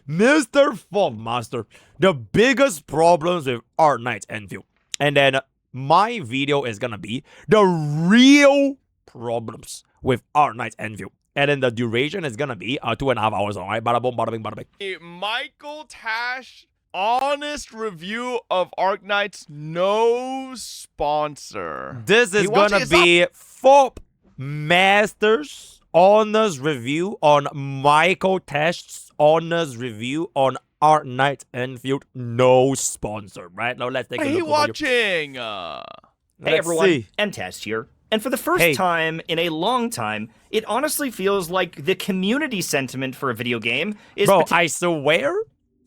Mr. Fob Master, the biggest problems with Arknights Endfield. And then my video is gonna be the real problems with Arknights Endfield. And then the duration is gonna be 2.5 hours, alright? Bada boom, bada bing, bada bing. Michael Tash, honest review of Arknights, no sponsor. This is gonna be Fob Master's honest review on Michael Tash's honest review on Arknights Endfield, no sponsor, right? Now let's take a look. Hey, watching. Hey everyone, M-Test here. And for the first time in a long time, it honestly feels like the community sentiment for a video game is... Bro, I swear,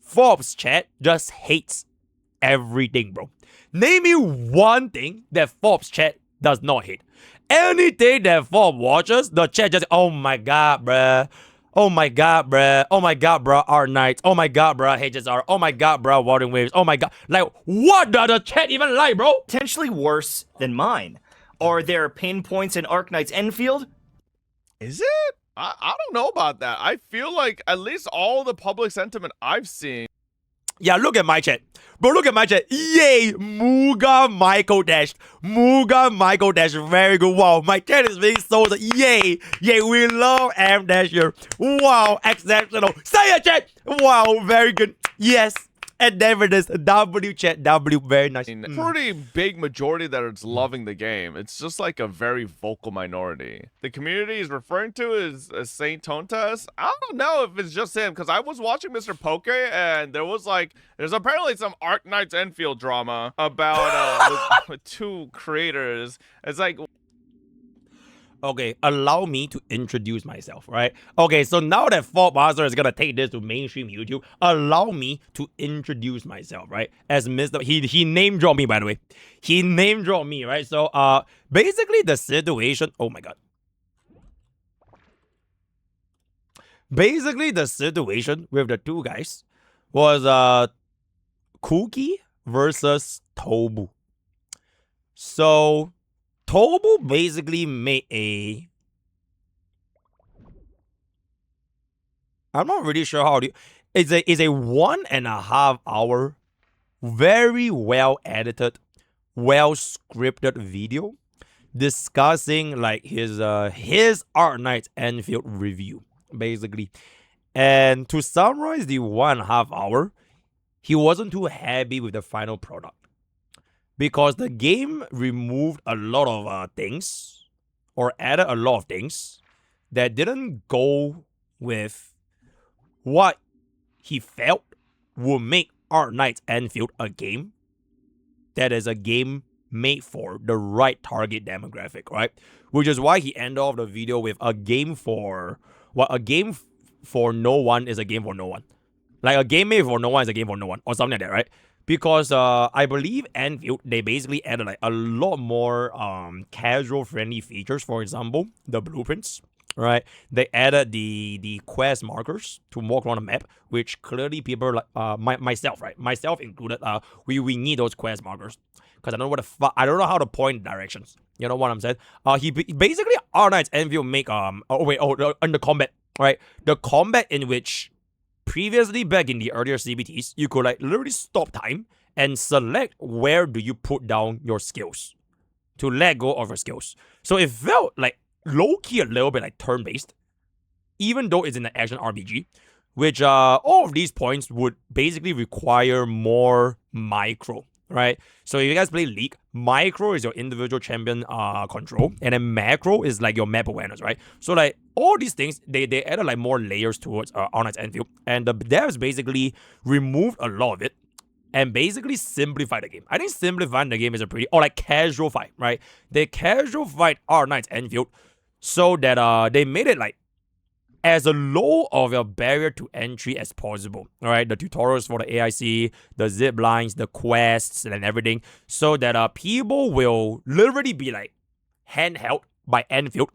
Forbes chat just hates everything, bro. Name me one thing that Forbes chat does not hate. Anything that Forbes watches, the chat just, oh my god, bruh. Oh my god, bruh. Oh my god, bruh. Arknights. Oh my god, bruh. HSR. Oh my god, bruh. Wuthering Waves. Oh my god. Like, what does the chat even like, bro? Potentially worse than mine. Are there pain points in Arknights Endfield? Is it? I don't know about that. I feel like at least all the public sentiment I've seen. Yeah, look at my chat. Bro, look at my chat. Yay! Muga Michael Dash. Muga Michael Dash. Very good. Wow, my chat is being so... Yay! Yay, we love M Dash here. Wow, exceptional. Say it, chat! Wow, very good. Yes. And then it is W chat. W, very nice. Pretty big majority that it's loving the game. It's just like a very vocal minority. The community is referring to as Saint Tontas. I don't know if it's just him, because I was watching MrPokke and there's apparently some Arknights Endfield drama about with two creators. It's like... Okay, allow me to introduce myself, right? Okay, so now that Fob Master is gonna take this to mainstream YouTube, allow me to introduce myself, right? As Mr. He name dropped me, by the way. He name dropped me, right? So basically the situation, oh my god. Basically the situation with the two guys was Cookie versus Tobu. So Tobu basically made a... I'm not really sure how to... It's a 1.5 hour, very well edited, well scripted video discussing like his Arknights Endfield review, basically. And to summarize the 1.5 hour, he wasn't too happy with the final product, because the game removed a lot of things, or added a lot of things that didn't go with what he felt would make Arknights Endfield a game that is a game made for the right target demographic, right? Which is why he ended off the video with a game for... What, a game for no one is a game for no one. Like a game made for no one is a game for no one, or something like that, right? Because I believe Endfield, they basically added like a lot more casual friendly features. For example, the blueprints, right? They added the quest markers to walk around the map, which clearly people like myself, right? Myself included, we need those quest markers, because I don't know what the fuck, I don't know how to point directions. You know what I'm saying? He basically Arknights Endfield make on the combat, right? The combat in which previously, back in the earlier CBTs, you could like literally stop time and select where do you put down your skills to let go of your skills. So it felt like low-key a little bit like turn-based, even though it's in an action RPG, which all of these points would basically require more micro, right? So if you guys play League, micro is your individual champion control, and then macro is like your map awareness, right? So like all these things, they added like more layers towards Arknights Endfield, and the devs basically removed a lot of it and basically simplified the game. I think simplifying the game is a pretty, or like casual fight, right? They casual fight Arknights Endfield so that they made it like as low of a barrier to entry as possible. All right, the tutorials for the AIC, the zip lines, the quests, and everything, so that people will literally be like handheld by Endfield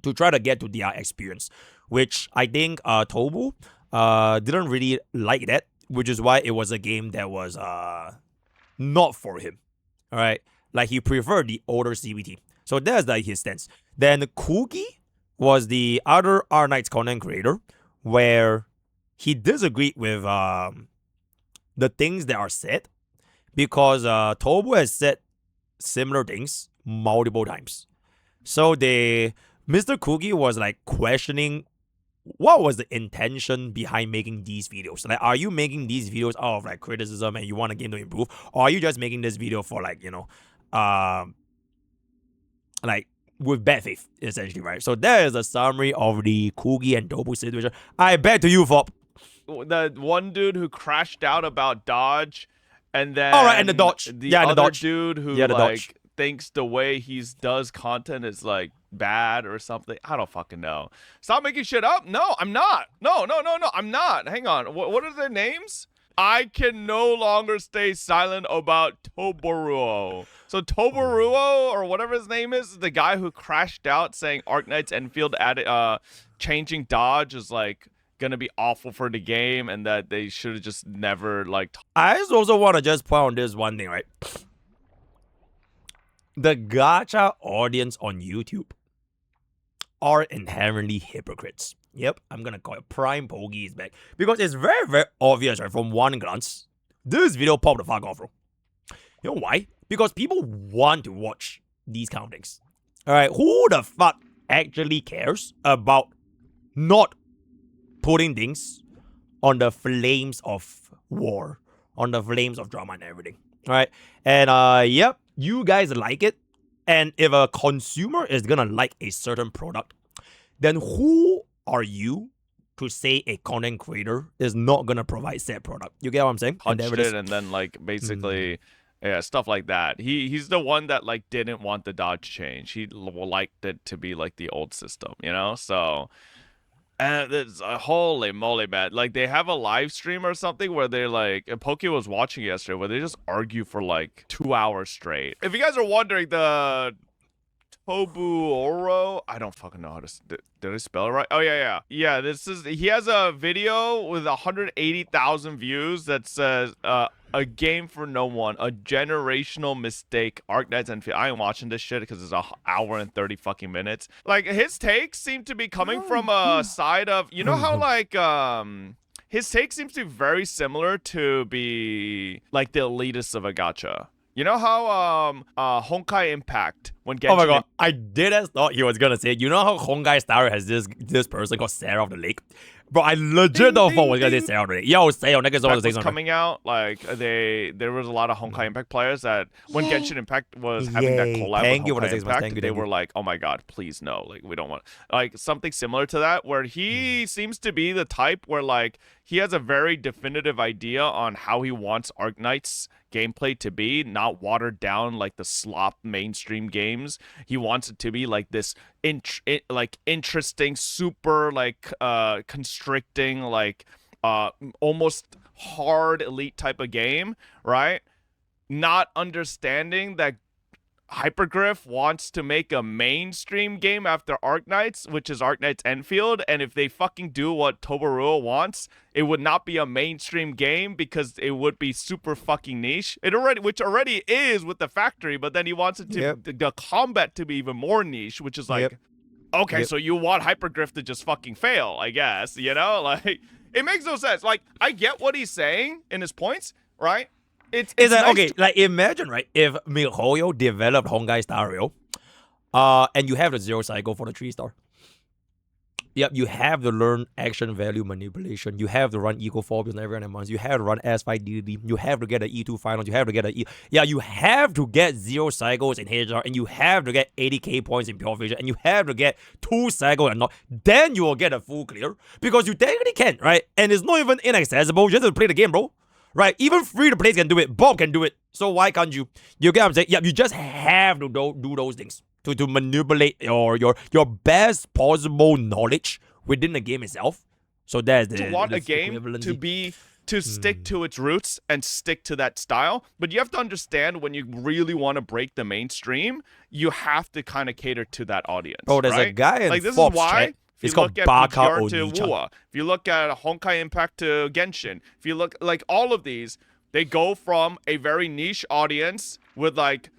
to try to get to their experience, which I think Tobu didn't really like that, which is why it was a game that was not for him. All right, like he preferred the older CBT. So that's like his stance. Then Cookie was the other Arknights content creator, where he disagreed with the things that are said because Tobu has said similar things multiple times. So Mr. Cookie was like questioning what was the intention behind making these videos. Like, are you making these videos out of like criticism and you want a game to improve, or are you just making this video for like, you know, like with bad faith, essentially, right? So there is a summary of the Cookie and Tobu situation. I bet to you, Fop. The one dude who crashed out about dodge, and then and the dodge. The other dude who like dodge. thinks the way he does content is like bad or something. I don't fucking know. Stop making shit up. No, I'm not. No, I'm not. Hang on. What are their names? I can no longer stay silent about Toboruo. So Toboruo, or whatever his name is the guy who crashed out saying Arknights Endfield changing dodge is like gonna be awful for the game, and that they should have just never like. I just also want to just point on this one thing, right? The gacha audience on YouTube are inherently hypocrites. Yep, I'm gonna call it Prime Pokke is back. Because it's very, very obvious, right? From one glance, this video popped the fuck off, bro. You know why? Because people want to watch these kind of things. Alright, who the fuck actually cares about not putting things on the flames of war, on the flames of drama and everything? Alright, and yep, you guys like it. And if a consumer is gonna like a certain product, then who are you to say a content creator is not gonna provide said product? You get what I'm saying? Punched it and then like basically, yeah, stuff like that. He's the one that like didn't want the dodge change. He liked it to be like the old system, you know. So, and it's holy moly, man! Like they have a live stream or something where they're like, Pokke was watching yesterday, where they just argue for like 2 hours straight. If you guys are wondering, the Tobu Oro, I don't fucking know how to. Did I spell it right? Oh yeah. He has a video with 180,000 views that says a game for no one, a generational mistake, Arknights Endfield. I ain't watching this shit because it's an hour and 30 fucking minutes. Like his takes seem to be coming from a side of, you know how like his take seems to be very similar to be like the elitists of a gacha. You know how Honkai Impact when Genshin. Oh my god, I didn't thought he was gonna say. You know how Honkai Star has this person called Sarah of the Lake, bro. I legit don't thought was gonna say Sarah of the Lake. Yo, say on niggas always say coming out like there was a lot of Honkai Impact players that when Genshin Impact was having that collab with Honkai Impact, they were like, oh my god, please no, like we don't want like something similar to that where he seems to be the type where like he has a very definitive idea on how he wants Arknights gameplay to be, not watered down like the slop mainstream games. He wants it to be like this interesting, super like constricting, like almost hard elite type of game, right? Not understanding that Hypergriff wants to make a mainstream game after Arknights, which is Arknights Endfield, and if they fucking do what Toboruo wants, it would not be a mainstream game because it would be super fucking niche. Which already is with the factory, but then he wants it to the combat to be even more niche, which is like, okay, so you want Hypergriff to just fucking fail, I guess, you know? Like, it makes no sense. Like, I get what he's saying in his points, right? It's nice okay, like imagine, right, if MiHoYo developed Honkai Star Rail, and you have the 0 cycle for the 3-star. Yep, you have to learn action value manipulation. You have to run eco formulas every 9 months. You have to run S5 DD. You have to get an E2 finals. You have to get you have to get 0 cycles in HR, and you have to get 80k points in pure vision, and you have to get 2 cycles and not. Then you will get a full clear because you technically can, right? And it's not even inaccessible. You just have to play the game, bro. Right, even free-to-play can do it. Bob can do it. So why can't you? You get what I'm saying? Yeah, you just have to do those things to manipulate your best possible knowledge within the game itself. So that's the. To want a game to stick to its roots and stick to that style, but you have to understand when you really want to break the mainstream, you have to kind of cater to that audience. Oh, there's right? a guy in like this Forbes is why. chat. If it's you look called at Baka PTR to wuwa, if you look at Honkai Impact to Genshin, if you look like all of these, they go from a very niche audience with like,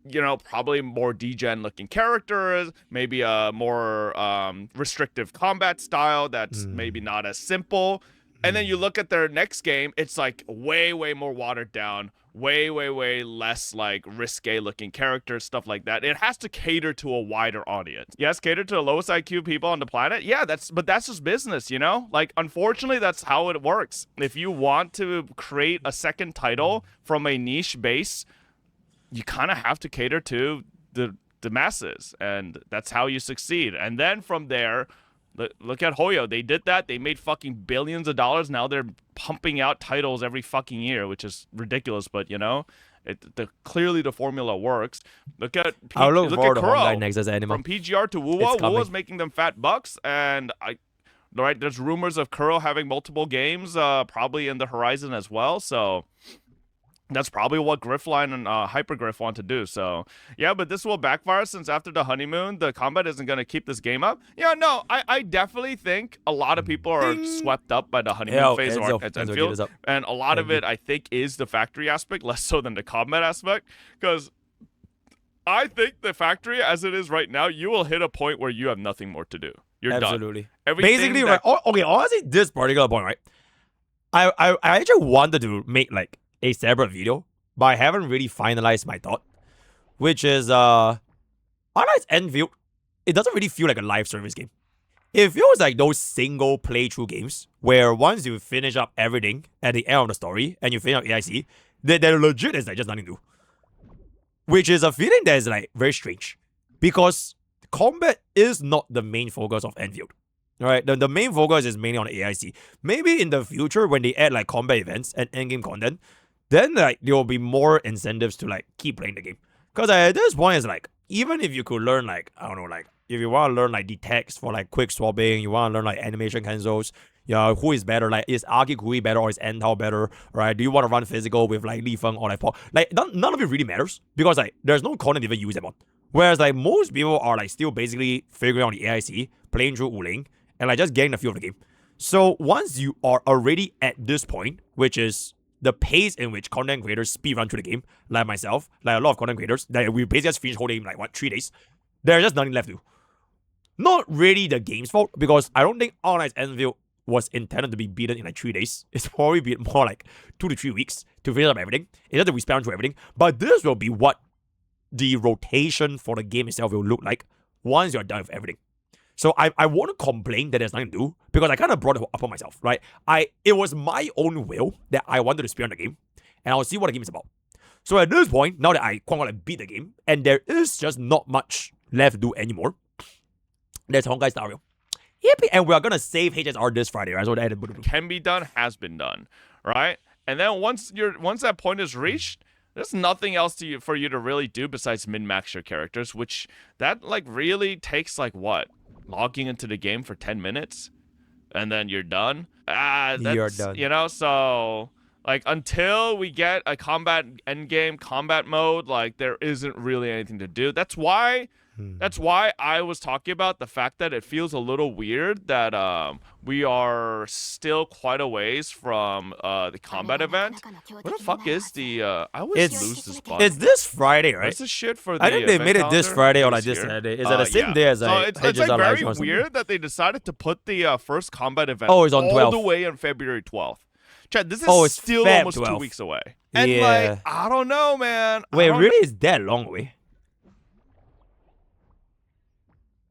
you know, probably more degen looking characters, maybe a more restrictive combat style that's maybe not as simple, And then you look at their next game, it's like way more watered down, way less like risque looking characters, stuff like that. It has to cater to a wider audience. Yes, cater to the lowest IQ people on the planet. Yeah, but that's just business, you know? Like, unfortunately, that's how it works. If you want to create a second title from a niche base, you kind of have to cater to the masses, and that's how you succeed. And then from there, look at Hoyo. They did that. They made fucking billions of dollars. Now they're pumping out titles every fucking year, which is ridiculous. But you know, clearly the formula works. Look at Kuro from Nexus Anima. PGR to wuwa. Wuwa's making them fat bucks, and there's rumors of Kuro having multiple games, probably in the horizon as well. So that's probably what Griffline and Hypergriff want to do. So, yeah, but this will backfire since after the honeymoon, the combat isn't going to keep this game up. Yeah, no, I definitely think a lot of people are swept up by the honeymoon phase of Arknights Endfield. And a lot of it, I think, is the factory aspect, less so than the combat aspect. Because I think the factory, as it is right now, you will hit a point where you have nothing more to do. You're done. Basically, right. Okay, honestly, this particular point, right? I actually wanted to make, like, a separate video, but I haven't really finalized my thought, which is Arknights Endfield. It doesn't really feel like a live service game. It feels like those single playthrough games where once you finish up everything at the end of the story and you finish up AIC, they're legit is like just nothing to do. Which is a feeling that is like very strange, because combat is not the main focus of Endfield. Right, the main focus is mainly on the AIC. Maybe in the future when they add like combat events and endgame content, then like there will be more incentives to like keep playing the game. Because at this point, it's like, even if you could learn like, I don't know, like if you want to learn like the text for like quick swapping, you want to learn like animation cancels, yeah, who is better? Like, is Arknights better or is Endtao better? Right? Do you want to run physical with like Li Feng or like Pokke? Like none of it really matters, because like there's no content even use them on. Whereas like most people are like still basically figuring out the AIC, playing through Wuthering, and like just getting the feel of the game. So once you are already at this point, which is the pace in which content creators speedrun through the game, like myself, like a lot of content creators, that we basically just finished whole game in like 3 days, there's just nothing left to do. Not really the game's fault, because I don't think Arknights Endfield was intended to be beaten in like 3 days. It's probably be more like 2 to 3 weeks to finish up everything. It's just that we spam through everything. But this will be what the rotation for the game itself will look like once you're done with everything. So I won't complain that there's nothing to do, because I kind of brought it upon myself, right? It was my own will that I wanted to speed on the game, and I'll see what the game is about. So at this point, now that I quote-unquote beat the game, and there is just not much left to do anymore, there's Honkai Star Rail. Yippee! And we are gonna save HSR this Friday, right? So that can be done, has been done, right? And then once that point is reached, there's nothing else for you to really do besides min-max your characters, which that like really takes like what? Logging into the game for 10 minutes and then you're done. You're done. You know, so like until we get a combat endgame combat mode, like there isn't really anything to do. That's why I was talking about the fact that it feels a little weird that we are still quite a ways from the combat event. What the fuck is the I always lose this button. It's this Friday, right? What's the shit for the I think they made it this Friday or like this Saturday. Is it the same day as so it's like very weird that they decided to put the first combat event it's on 12th. All the way on February 12th. Chad, this is still almost 2 weeks away. And like, I don't know, man. Wait, really? Is that long away?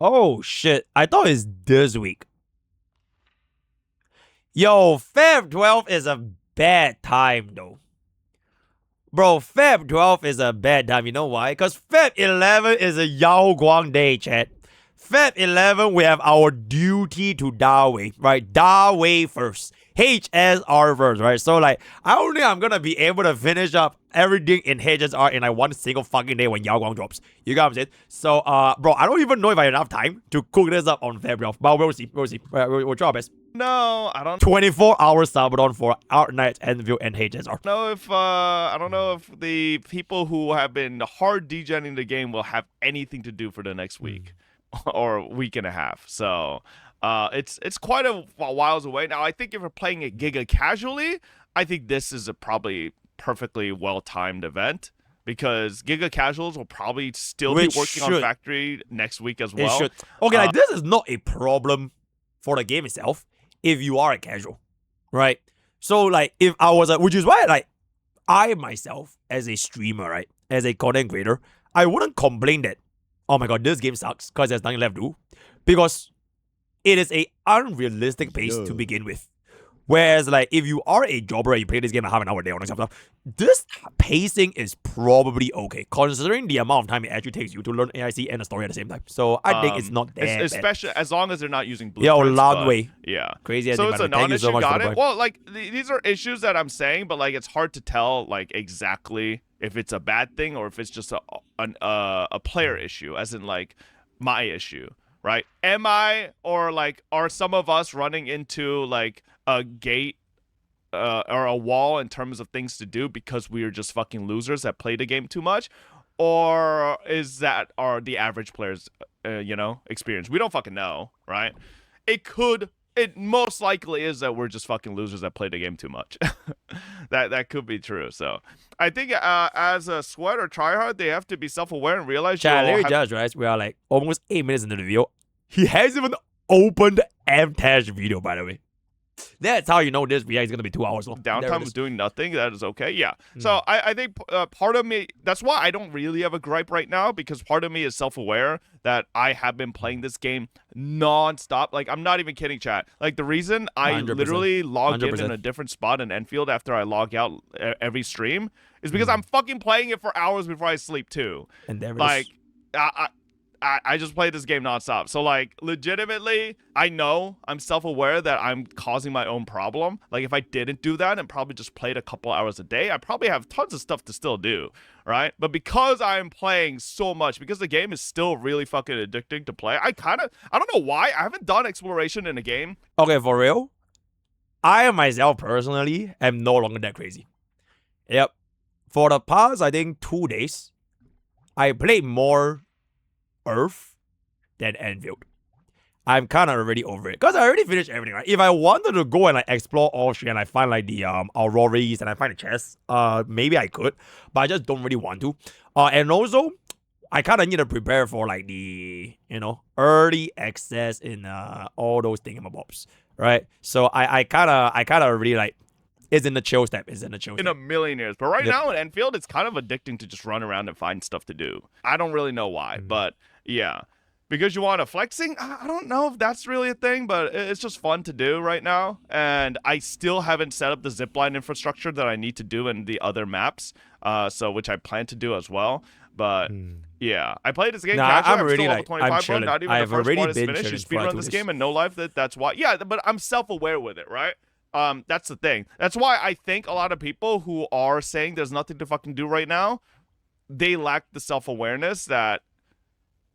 Oh shit, I thought it's this week. Yo, Feb 12th is a bad time though. Bro, Feb 12th is a bad time. You know why? Because Feb 11 is a Yao Guang day, chat. Feb 11, we have our duty to Dawei, right? Dawei first. HSR first, right? So like, I don't think I'm gonna be able to finish up everything in HSR in like one single fucking day when Yao Guang drops. You got what I'm saying? So, bro, I don't even know if I have enough time to cook this up on Feb 12th, but we'll see. We'll try our best. No, I don't. 24-hour Sabaton for Arknights Endfield and HSR. I don't know if the people who have been hard degenning the game will have anything to do for the next week or week and a half. So. It's quite a whiles away. Now, I think if we're playing it Giga casually, I think this is a probably perfectly well-timed event, because Giga casuals will probably still be working on Factory next week as well. It should. Okay, like this is not a problem for the game itself if you are a casual. right? So like if I was which is why like I myself as a streamer, right, as a content creator, I wouldn't complain that, oh my god, this game sucks because there's nothing left to do, because it is a unrealistic pace to begin with. Whereas, like, if you are a jobber and you play this game in half an hour a day on stuff, this pacing is probably okay, considering the amount of time it actually takes you to learn AIC and the story at the same time. So I think it's not that especially bad. as long as they're not using Yeah, or blueprints. long way. Yeah, crazy. So it's a non-issue. So got it. Well, like these are issues that I'm saying, but like it's hard to tell like exactly if it's a bad thing or if it's just a player issue, as in like my issue, right? Am I, or like are some of us running into like a gate or a wall in terms of things to do because we are just fucking losers that play the game too much? Or is that the average player's experience? We don't fucking know, right? It most likely is that we're just fucking losers that play the game too much. that could be true. So I think as a sweat or tryhard, they have to be self-aware and realize Larry Judge, right? We are like almost 8 minutes into the video. He hasn't even opened the MTash video, by the way. That's how you know this video is going to be 2 hours long. Downtime of doing nothing, that is okay. Yeah. So I think part of me, that's why I don't really have a gripe right now, because part of me is self-aware that I have been playing this game non-stop. Like, I'm not even kidding, chat. Like, the reason I 100%. literally log 100%. in a different spot in Endfield after I log out every stream is because I'm fucking playing it for hours before I sleep, too. And there like, I just play this game nonstop. So, like, legitimately, I know I'm self-aware that I'm causing my own problem. Like, if I didn't do that and probably just played a couple hours a day, I probably have tons of stuff to still do, right? But because I'm playing so much, because the game is still really fucking addicting to play, I don't know why. I haven't done exploration in a game. Okay, for real, I myself personally am no longer that crazy. Yep. For the past, I think 2 days, I played more Earth than Endfield. I'm kind of already over it because I already finished everything, right? If I wanted to go and like explore all shit and I find like the Auroras and I find the chests, maybe I could, but I just don't really want to. And also, I kind of need to prepare for like the early access in all those thingamabobs, right? So I kind of really like. It's in the chill step. In a million years. But right now in Enfield, it's kind of addicting to just run around and find stuff to do. I don't really know why, but yeah. Because you want to flexing? I don't know if that's really a thing, but it's just fun to do right now. And I still haven't set up the zipline infrastructure that I need to do in the other maps, which I plan to do as well. But yeah, I played this game casually. I'm already like, 25 bro. Not even the first part is finished. You speedrun this game and no life. That's why. Yeah, but I'm self-aware with it, right? That's the thing. That's why I think a lot of people who are saying there's nothing to fucking do right now, they lack the self-awareness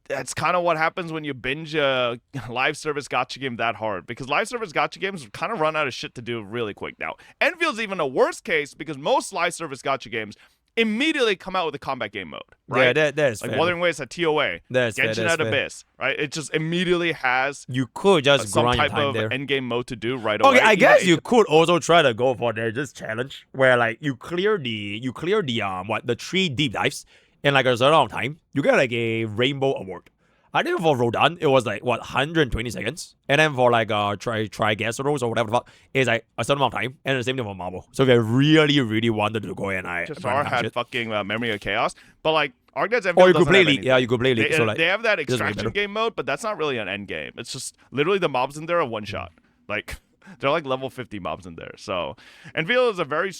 that's kind of what happens when you binge a live service gacha game that hard. Because live service gacha games kind of run out of shit to do really quick now. Enfield's even a worse case because most live service gacha games immediately come out with a combat game mode, right? Yeah, that's like fair. Wuthering Waves at TOA, Genshin at Abyss, right? It just immediately has you could just some type of there. endgame mode to do right away. Okay, I guess you could also try to go for this challenge where like you clear the 3 deep dives in like a certain amount of time. You get like a rainbow award. I think for Rodan, it was like, 120 seconds. And then for like Trigaceros or whatever the fuck, it's like a certain amount of time. And the same thing for Marble. So if I really, really wanted to go and Jafar had fucking Memory of Chaos. But like, Arknights Endfield or you could play League. Yeah, you could play League. They have that extraction game mode, but that's not really an end game. It's just literally the mobs in there are one shot. Like, they're like level 50 mobs in there. So, Endfield is a very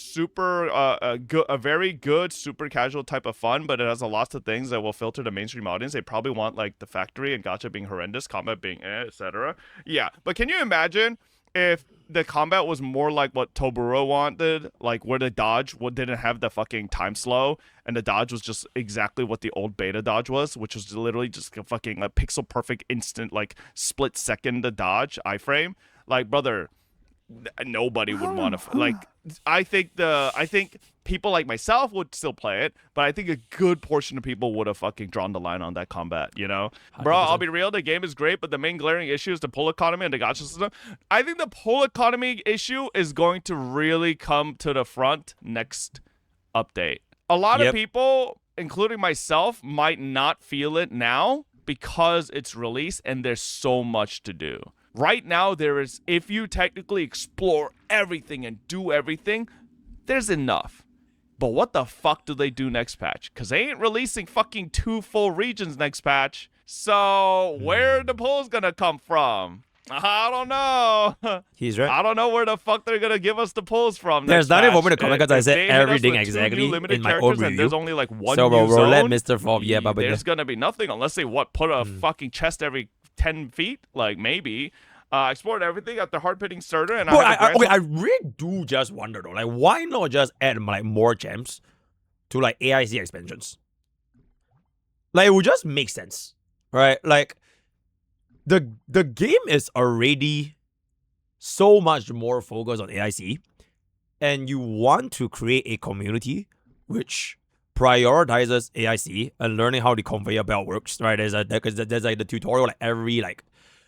very good, super casual type of fun, but it has a lot of things that will filter the mainstream audience. They probably want like the factory and gacha being horrendous, combat being etc. Yeah, but can you imagine if the combat was more like what Tobu wanted, like where the dodge didn't have the fucking time slow, and the dodge was just exactly what the old beta dodge was, which was literally just a fucking pixel perfect instant, like split second the dodge iframe. Like, brother, nobody would want to like. I think people like myself would still play it, but I think a good portion of people would have fucking drawn the line on that combat, you know? 100%. Bro, I'll be real, the game is great, but the main glaring issue is the pull economy and the gacha system. I think the pull economy issue is going to really come to the front next update. A lot of people, including myself, might not feel it now because it's released and there's so much to do. right now there is, if you technically explore everything and do everything, there's enough. But what the fuck do they do next patch? Because they ain't releasing fucking 2 full regions next patch. So where the pulls gonna come from? I don't know. He's right. I don't know where the fuck they're gonna give us the pulls from. There's nothing for me to comment because I said If they hit us everything with 2 exactly new limited in my own characters and review. there's only like 1 So new we'll let zone, Mr. but there's gonna be nothing unless they put a fucking chest every 10 feet, like maybe. Explored everything at the hard-hitting starter, and I really do just wonder though, like why not just add like more gems to like AIC expansions? Like it would just make sense, right? Like the game is already so much more focused on AIC, and you want to create a community which prioritizes AIC and learning how the conveyor belt works, right? There's like the tutorial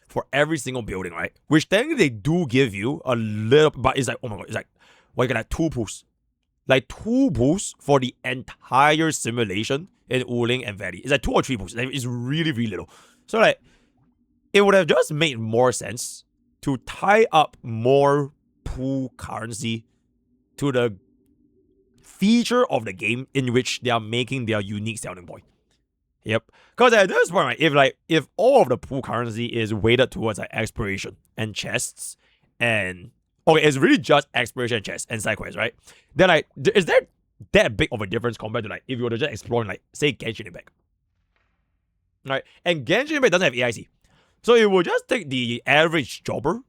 for every single building, right? Which technically they do give you a little, but it's like, oh my god, it's like, well, you get like 2 pools. Like 2 pools for the entire simulation in Wuling and Valley. It's like 2 or 3 pools. Like, it's really, really little. So like, it would have just made more sense to tie up more pool currency to the feature of the game in which they are making their unique selling point. Yep. Because at this point, right, if all of the pool currency is weighted towards like exploration and chests, and okay, it's really just exploration and chests and side quests, right? Then like, is there that big of a difference compared to like if you were to just exploring like say Genshin Impact, right? And Genshin Impact doesn't have AIC, so it will just take the average jobber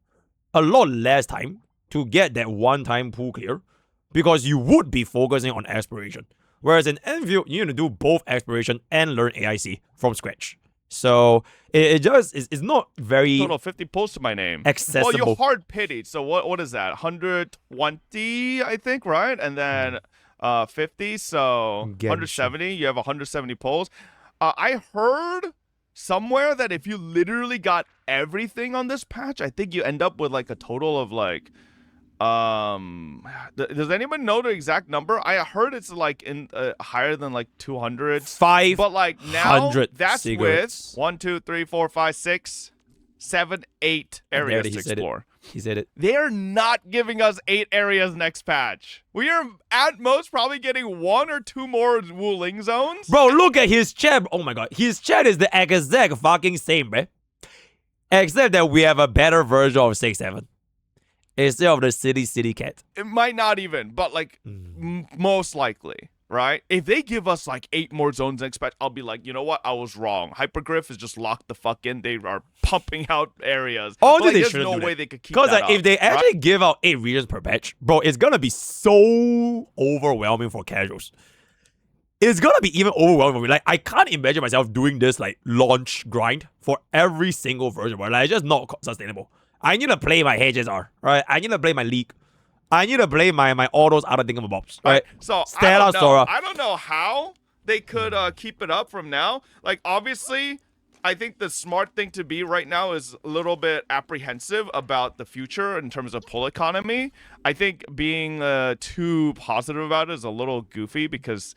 a lot less time to get that one-time pool clear, because you would be focusing on exploration. Whereas in Endfield, you need to do both exploration and learn AIC from scratch. So it's not very total 50 pulls to my name. Accessible. Well, you hard pitied. So what is that? 120, I think, right? And then 50, so 170. You have 170 pulls. I heard somewhere that if you literally got everything on this patch, I think you end up with like a total of like does anyone know the exact number? I heard it's like in higher than like 200. 500. But like now that's cigarettes. with 1, 2, 3, 4, 5, 6, 7, 8 areas to explore. He said it. They're not giving us 8 areas next patch. We are at most probably getting 1 or 2 more Wuling zones. Bro, look at his chat. Oh my god, his chat is the exact fucking same, man. Except that we have a better version of 6-7. Instead of the city cat. It might not even, but like most likely, right? If they give us like 8 more zones next patch, I'll be like, you know what? I was wrong. Hypergriff is just locked the fuck in. They are pumping out areas. Like, there's no way they could keep that like, up, if they actually give out 8 regions per patch, bro, it's gonna be so overwhelming for casuals. It's gonna be even overwhelming for me. Like, I can't imagine myself doing this like launch grind for every single version, bro. Like, it's just not sustainable. I need to play my HSR, right? I need to play my League. I need to play my all those other thingamabobs, right? So Stella, I don't know how they could keep it up from now. Like, obviously, I think the smart thing to be right now is a little bit apprehensive about the future in terms of pull economy. I think being too positive about it is a little goofy, because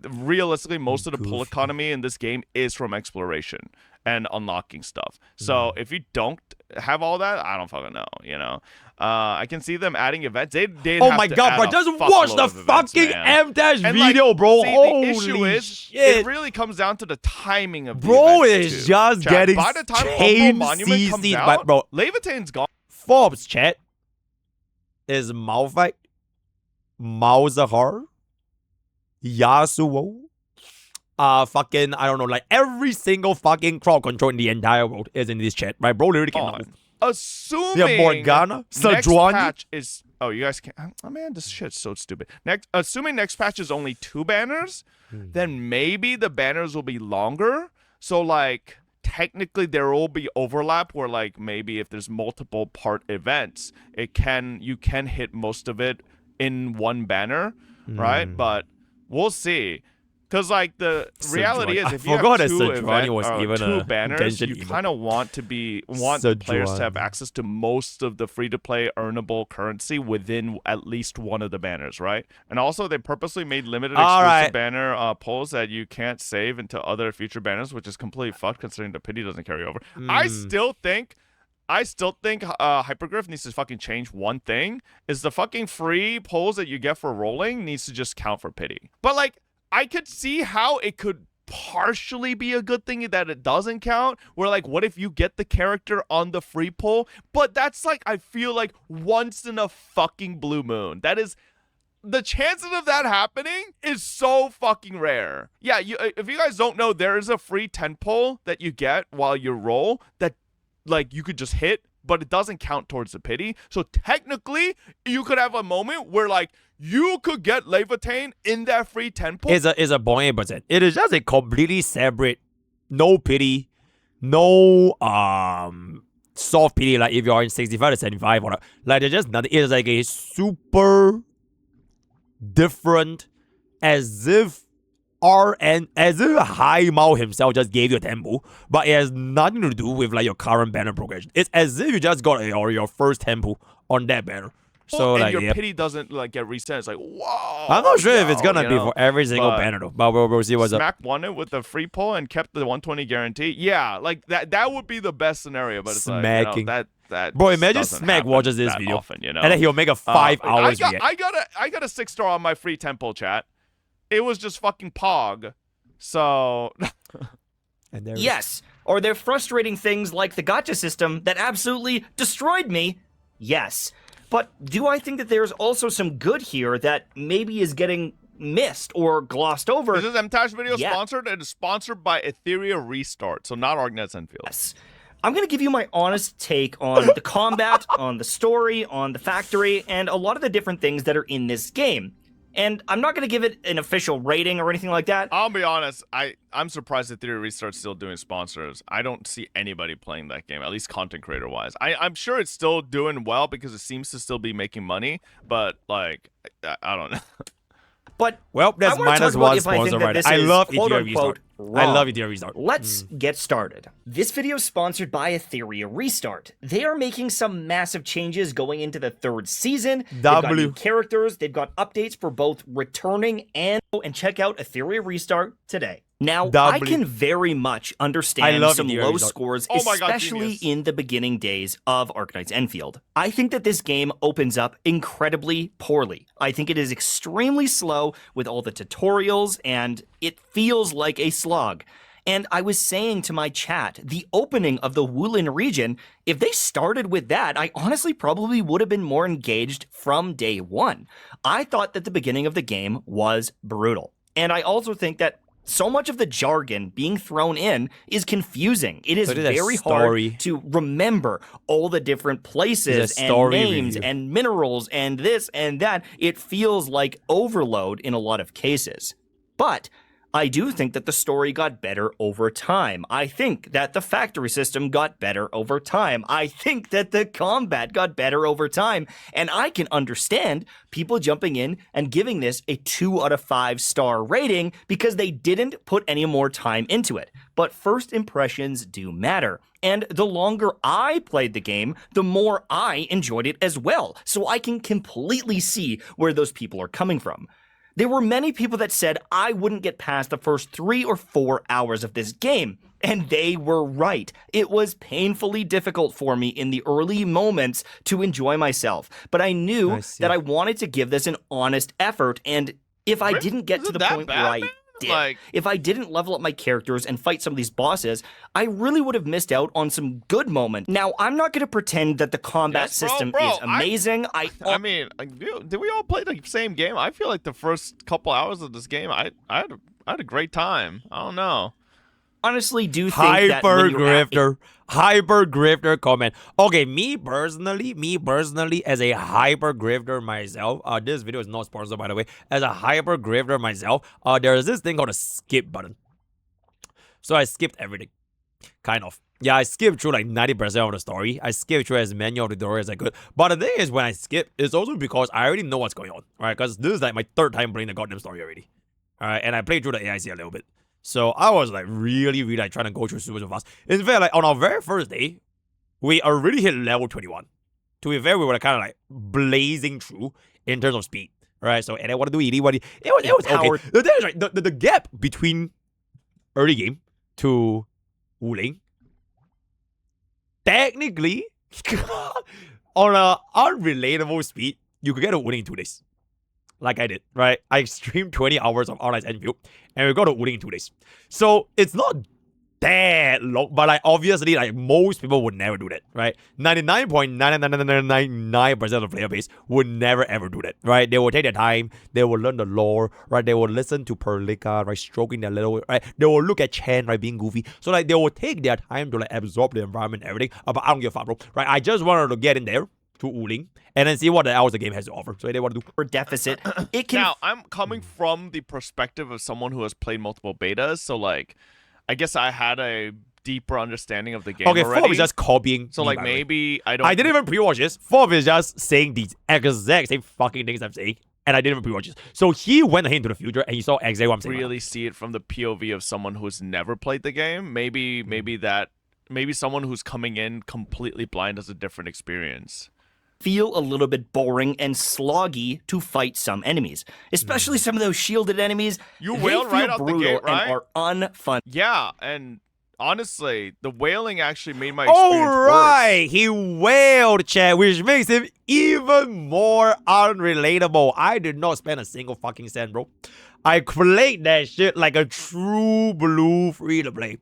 realistically, most of the pull economy in this game is from exploration and unlocking stuff. So if you don't have all that, I don't fucking know, you know? I can see them adding events. Oh my god, bro, just watch the fucking M-Dash video, like, bro. Holy the issue is, shit. it really comes down to the timing of the bro, events, it's too. just Chat, getting by the time Umbral Monument comes out, bro. Levitane's gone. Forbes, chat, is Malphite, Malzahar, Yasuo, fucking, I don't know, like every single fucking crowd control in the entire world is in this chat, right? Bro literally cannot move. Assuming Morgana, next patch is... Oh, you guys can't... Oh, man, this shit's so stupid. Assuming next patch is only 2 banners, then maybe the banners will be longer. So, like, technically there will be overlap where, like, maybe if there's multiple part events, you can hit most of it in one banner, right? But we'll see. Because, like, the reality is, if you have 2 banners, you kind of want the players to have access to most of the free-to-play earnable currency within at least one of the banners, right? And also, they purposely made limited exclusive banner polls that you can't save into other future banners, which is completely fucked considering the pity doesn't carry over. I still think I still think Hypergriff needs to fucking change one thing, is the fucking free pulls that you get for rolling needs to just count for pity. But like, I could see how it could partially be a good thing that it doesn't count, where like, what if you get the character on the free pull? But that's like, I feel like once in a fucking blue moon. That is, the chances of that happening is so fucking rare. Yeah, if you guys don't know, there is a free 10 pull that you get while you roll that like you could just hit, but it doesn't count towards the pity. So technically, you could have a moment where like you could get Levitain in that free 10 pull. Is a 0.8%. It is just a completely separate, no pity, no soft pity. Like if you're in 65 to 75 or like, there's just nothing. It is like a super different, as if High Mao himself just gave you a tempo, but it has nothing to do with like your current banner progression. It's as if you just got your first tempo on that banner. So and like your pity doesn't like get reset. It's like, whoa. I'm not sure if it's gonna be for every single banner though, but we'll see what's up. Smack won it with the free pull and kept the 120 guarantee. Yeah, like that would be the best scenario. But it's smacking. like, that bro, imagine Smack watches this video often, and then he'll make a 5 hours. I got a 6-star on my free tempo chat. It was just fucking Pog. So and yes, or they're frustrating things like the Gacha system that absolutely destroyed me. Yes. But do I think that there's also some good here that maybe is getting missed or glossed over? Is this MTash video sponsored? It is sponsored by Ethereum Restart, so not Arknights Endfield. Yes. I'm going to give you my honest take on the combat, on the story, on the factory, and a lot of the different things that are in this game. And I'm not going to give it an official rating or anything like that. I'll be honest, I'm surprised that Theory Restart's still doing sponsors. I don't see anybody playing that game, at least content creator-wise. I'm sure it's still doing well because it seems to still be making money, but, like, I don't know. But well, that's -1 sponsor right. I love Ethereum Restart. I love Ethereum Restart. Let's get started. This video is sponsored by Ethereum Restart. They are making some massive changes going into the 3rd season. They've got new characters. They've got updates for both returning and check out Ethereum Restart today. Now, I can very much understand some low scores, especially in the beginning days of Arknights Endfield. I think that this game opens up incredibly poorly. I think it is extremely slow with all the tutorials, and it feels like a slog. And I was saying to my chat, the opening of the Wuthering region, if they started with that, I honestly probably would have been more engaged from day one. I thought that the beginning of the game was brutal. And I also think that so much of the jargon being thrown in is confusing. It is very hard to remember all the different places and names and minerals and this and that. It feels like overload in a lot of cases. But I do think that the story got better over time. I think that the factory system got better over time. I think that the combat got better over time. And I can understand people jumping in and giving this a 2 out of 5 star rating because they didn't put any more time into it. But first impressions do matter. And the longer I played the game, the more I enjoyed it as well. So I can completely see where those people are coming from. There were many people that said I wouldn't get past the first 3 or 4 hours of this game, and they were right. It was painfully difficult for me in the early moments to enjoy myself, but I knew that I wanted to give this an honest effort, and if I didn't get to the point where I did, if I didn't level up my characters and fight some of these bosses, I really would have missed out on some good moments. Now, I'm not going to pretend that the combat system is amazing. I mean, did we all play the same game? I feel like the first couple hours of this game, I had a great time. I don't know. Honestly, do think that hyper grifter comment. Okay, me personally, as a hyper grifter myself, this video is not sponsored by the way. As a hyper grifter myself, there's this thing called a skip button. So I skipped everything, kind of. Yeah, I skipped through like 90% of the story. I skipped through as many of the tutorials as I could. But the thing is, when I skip, it's also because I already know what's going on, right? Because this is like my 3rd time playing the goddamn story already. All right, and I played through the AIC a little bit. So I was like really like trying to go through super fast. In fact, like on our very first day, we already hit level 21. To be fair, we were kind of like blazing through in terms of speed, right? So and I want to do it was okay. The thing is, right, the gap between early game to Wuling, technically on a unrelatable speed, you could get a winning in 2 days. Like I did, right? I streamed 20 hours of Arknights Endfield, and we got a winning in 2 days. So it's not that long, but like obviously, like most people would never do that, right? 99.99999% of the player base would never ever do that, right? They will take their time, they will learn the lore, right? They will listen to Perlica, right? Stroking their little, right? They will look at Chen, right? Being goofy. So like they will take their time to like absorb the environment and everything. But I don't give a fuck, bro, right? I just wanted to get in there to Wuthering and then see what else the game has to offer. So they want to do For deficit, it can. Now, I'm coming from the perspective of someone who has played multiple betas, so like, I guess I had a deeper understanding of the game okay, already. 4 is just copying. So me, like by the way. maybe I don't. I didn't even pre-watch this. 4 is just saying the exact same fucking things I'm saying, and I didn't even pre-watch this. So he went ahead into the future and he saw exactly what I'm saying. really see it from the POV of someone who's never played the game. Maybe someone who's coming in completely blind has a different experience. Feel a little bit boring and sloggy to fight some enemies, especially some of those shielded enemies. You They wailed feel right out the brutal gate, right? and are unfun. Yeah, and honestly, the wailing actually made my experience Alright, he wailed, chat, which makes him even more unrelatable. I did not spend a single fucking cent, bro. I played that shit like a true blue free-to-play,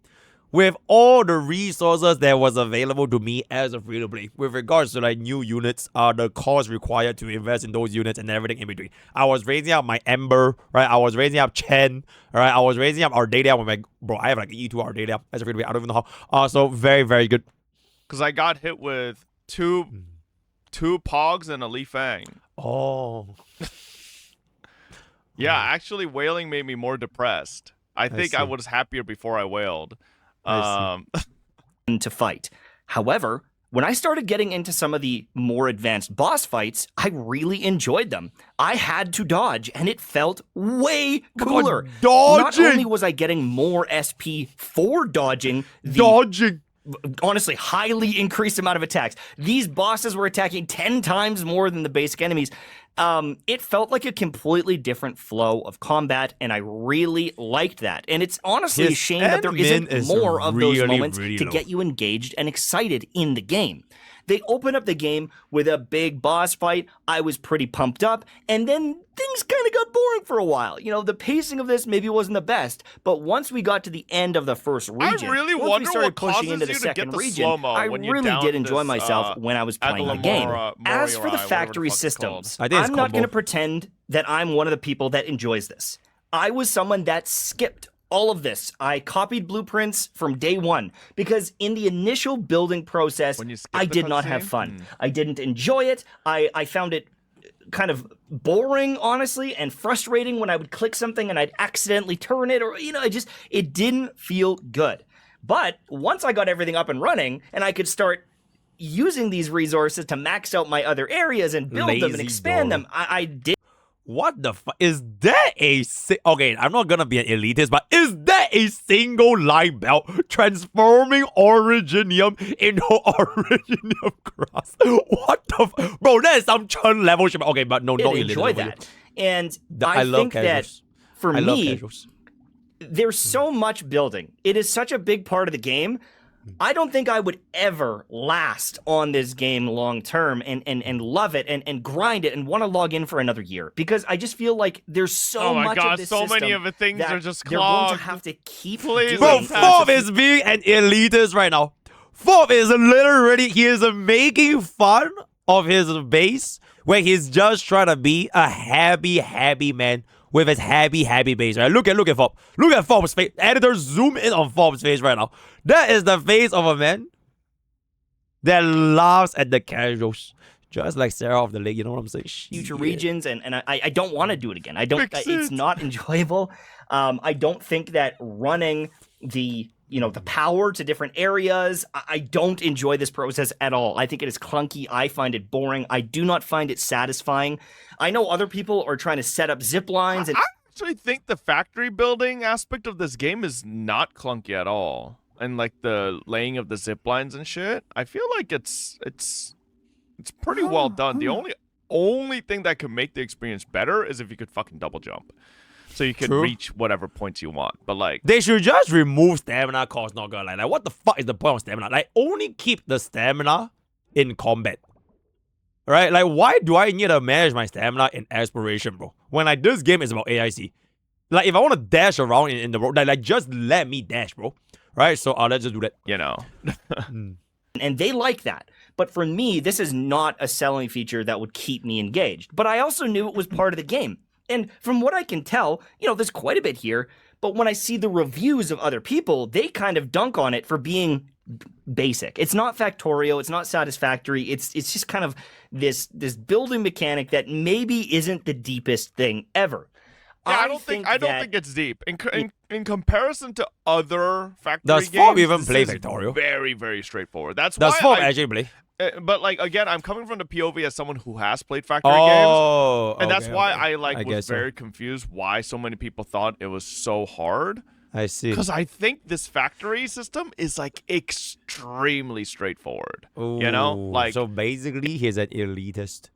with all the resources that was available to me as a free-to-play. With regards to like new units, the cost required to invest in those units and everything in between. I was raising up my Ember, right? I was raising up Chen, right? I was raising up our data with my bro. I have like E2 our data as a free-to-play. I don't even know how. So very, very good. Because I got hit with two Pogs and a Li Fang. Oh. Yeah, actually, wailing made me more depressed. I think I see. was happier before I wailed. I To fight. However, when I started getting into some of the more advanced boss fights, I really enjoyed them. I had to dodge, and it felt way cooler. Not dodging! only was I getting more SP for dodging, the Dodging! honestly highly increased amount of attacks. These bosses were attacking 10 times more than the basic enemies. It felt like a completely different flow of combat, and I really liked that. And it's honestly a His shame that there admin isn't is more of those really, moments really to low. get you engaged and excited in the game. They open up the game with a big boss fight. I was pretty pumped up, and then things kind of got boring for a while. You know, the pacing of this maybe wasn't the best, but once we got to the end of the first region, really once wonder we started what pushing causes into the you to get second the region, slow-mo I when you really down did enjoy this, myself when I was playing the game. As for the Morirai, factory whatever the fuck it's called. systems, I think it's I'm not combo. going to pretend that I'm one of the people that enjoys this. I was someone that skipped all of this. I copied blueprints from day one because in the initial building process, When you skip I the did not have cutscene? fun. I didn't enjoy it. I found it kind of boring, honestly, and frustrating when I would click something and I'd accidentally turn it, or, you know, it didn't feel good. But once I got everything up and running and I could start using these resources to max out my other areas and build them and Lazy expand dog. them, I did. What the fuck? Is that a... Okay, I'm not gonna be an elitist, but is that a single line belt transforming Originium into Originium Cross? What the... Bro, that is some Chun level shit. Okay, but no, did don't enjoy elitism. that. And I I love think that casuals. for I love me, casuals. there's so much building. It is such a big part of the game. I don't think I would ever last on this game long term and love it and grind it and want to log in for another year, because I just feel like there's so Oh my much God, of this so many system of the things that are just they're going to clogged. have to keep Please, Bro, doing. Fourth is being an elitist right now. Fourth is literally, he is making fun of his base where he's just trying to be a happy man with his happy base, right? Look at Fob. Look at Fob's face. Editor, zoom in on Fob's face right now. That is the face of a man that laughs at the casuals. Just like Sarah of the Lake, you know what I'm saying? Future Shit. regions, and I don't want to do it again. I don't. Fix It's it. not enjoyable. I don't think that running the power to different areas. I don't enjoy this process at all. I think it is clunky. I find it boring. I do not find it satisfying. I know other people are trying to set up zip lines and I actually think the factory building aspect of this game is not clunky at all. And like the laying of the zip lines and shit, I feel like it's pretty well done. The only thing that could make the experience better is if you could fucking double jump, so you could True. reach whatever points you want. But like, They should just remove stamina cost, not gonna lie. Like, what the fuck is the point of stamina? Like, only keep the stamina in combat. Right? Like, why do I need to manage my stamina in exploration, bro? When like this game is about AIC. Like, if I want to dash around in the road, like just let me dash, bro. Right? So let's just do that. You know. And they like that. But for me, this is not a selling feature that would keep me engaged. But I also knew it was part of the game. And from what I can tell, there's quite a bit here. But when I see the reviews of other people, they kind of dunk on it for being basic. It's not Factorio. It's not satisfactory. It's just kind of this building mechanic that maybe isn't the deepest thing ever. Yeah, I don't think it's deep. In comparison to other factory Does games, Fob even this play is Factorio? very, very straightforward. That's Does why Fob actually play? But like again, I'm coming from the POV as someone who has played factory games, Oh, and that's why I I was guess so. very confused why so many people thought it was so hard. I see. Because I think this factory system is like extremely straightforward. Ooh, Like so basically, he's an elitist.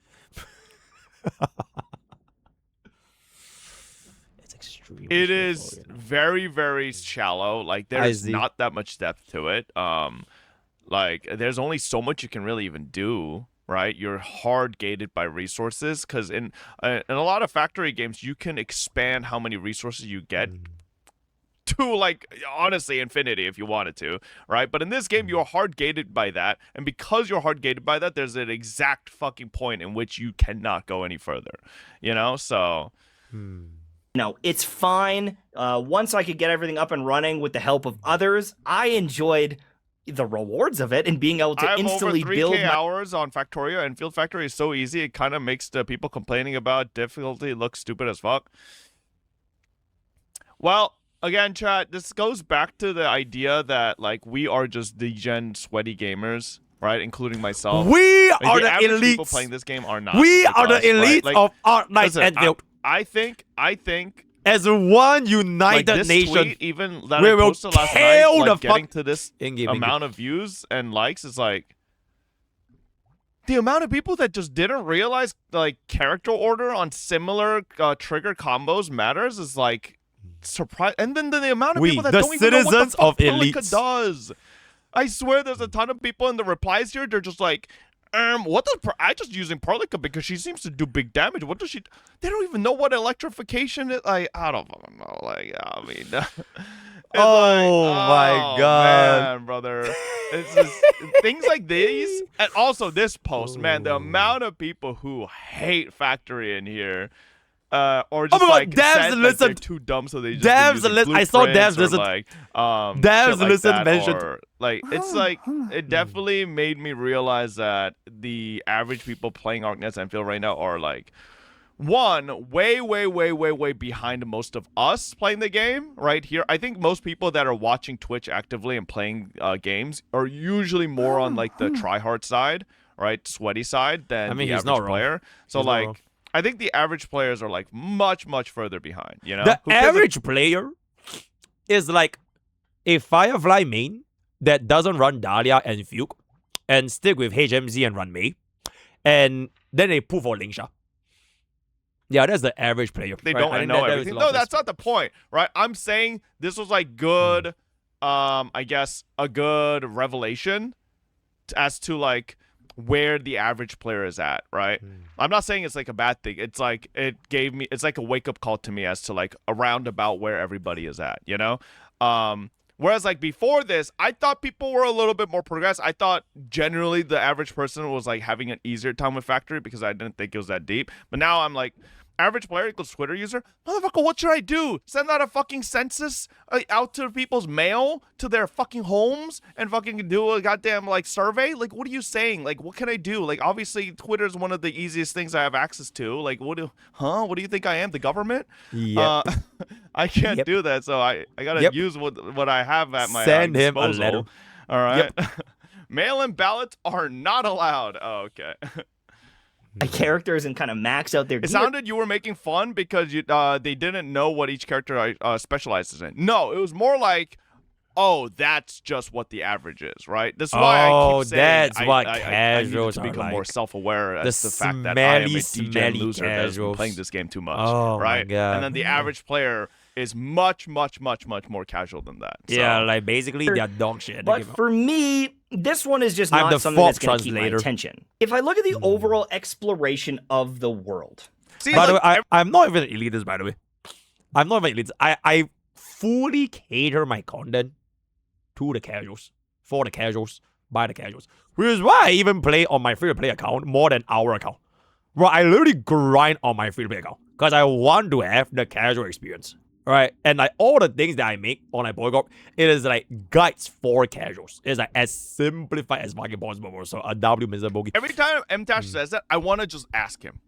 It's extremely. it is straightforward, very, very shallow. Like there's not that much depth to it. Like there's only so much you can really even do. Right, you're hard gated by resources because in a lot of factory games you can expand how many resources you get to like honestly infinity if you wanted to, right? But in this game you're hard gated by that, and because you're hard gated by that, there's an exact fucking point in which you cannot go any further. So No, it's fine. Once I could get everything up and running with the help of others, I enjoyed the rewards of it and being able to I have instantly over 3K build hours on Factorio, and Field Factory is so easy it kind of makes the people complaining about difficulty look stupid as fuck. Well, again, chat, this goes back to the idea that like we are just degen sweaty gamers, right? Including myself. We Like, are the the average people elites. playing this game are not. We like are the us, right? elites Like, of Arknights listen, Endfield. I think As one like united this nation, tweet, even that we I will posted last kill night, the like getting fuck to this in-game. amount of views and likes is like the amount of people that just didn't realize like character order on similar trigger combos matters is like surprise. And then the amount of We, people that the don't even know what the citizens fuck of Pokke elites. does. I swear there's a ton of people in the replies here. They're just like, what does I just using Perlica because she seems to do big damage. What does she? They don't even know what electrification is. Like, I don't fucking know. Like, I mean, it's my God. man, brother. It's just things like these, and also this post, man. The amount of people who hate Factory in here. Or just my God, like Devs said, like, listen. they're too dumb, so they just Devs been using I saw blueprints Devs or, listen. like Devs shit like listen that, mentioned. or, like it's like it definitely made me realize that the average people playing Arknights Endfield right now are like one way behind most of us playing the game right here. I think most people that are watching Twitch actively and playing games are usually more on like the tryhard side, right, sweaty side than the average player. So He's not wrong. like. I think the average players are like much further behind, The Who cares average player is like a Firefly main that doesn't run Dahlia and Fuke and stick with HMZ and run Mei, and then they pull for Lingsha. Yeah, that's the average player. They right? don't I think know that is everything. a lot No, of that's not the point, right? I'm saying this was like good, I guess a good revelation as to like where the average player is at, right? I'm not saying it's like a bad thing. It's like it's like a wake-up call to me as to like around about where everybody is at, whereas like before this, I thought people were a little bit more progressed. I thought generally the average person was like having an easier time with Factory because I didn't think it was that deep. But now I'm like, average player equals Twitter user. Motherfucker, what should I do? Send out a fucking census out to people's mail to their fucking homes and fucking do a goddamn like survey? Like, what are you saying? Like, what can I do? Like, obviously Twitter is one of the easiest things I have access to. Like, what do you think I am? The government? Yep. I can't do that, so I gotta use what I have at my Send him a disposal. letter. All right. Mail-in ballots are not allowed. Oh, okay. my characters and kind of max out their It gear. sounded you were making fun because they didn't know what each character specializes in. No, it was more like, oh, that's just what the average is, right? That's why I keep saying that's what I casuals need to are become more like. self-aware as The the fact that I am a smelly degen loser that has been casuals. playing this game too much, Oh, my right? God. And then the average player is much more casual than that. So. Yeah, like basically they're dog shit. But for me, This one is just I'm the not something that's fourth going to keep my translator. attention. If I look at the overall exploration of the world, See, By the like, way, I'm not even an elitist, by the way. I'm not even elitist. I fully cater my content to the casuals, for the casuals, by the casuals. Which is why I even play on my free-to-play account more than our account. Bro, I literally grind on my free-to-play account because I want to have the casual experience. Right? And like all the things that I make on my Pokke, it is like guides for casuals. It's like as simplified as fucking possible. So a W, MrPokke. every time MTash says that, I want to just ask him,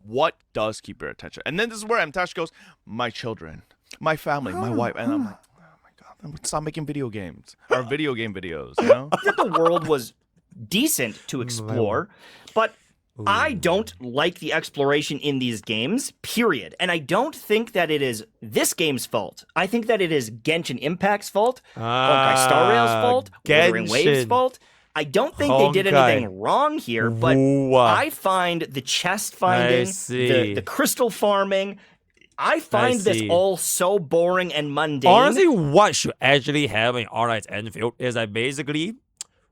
what does keep your attention? And then this is where MTash goes, my children, my family, my wife. And I'm like, oh my God, stop making video games. Or video game videos, you know? that the world was decent to explore, but I don't like the exploration in these games, period. And I don't think that it is this game's fault. I think that it is Genshin Impact's fault, Honkai Star Rail's fault, Wuthering Wave's Genshin. fault. I don't think they did Honkai. anything wrong here, but Wuwa. I find the chest finding, see. the crystal farming, I find this see. all so boring and mundane. Honestly, what should actually happen in Arknights Endfield is that basically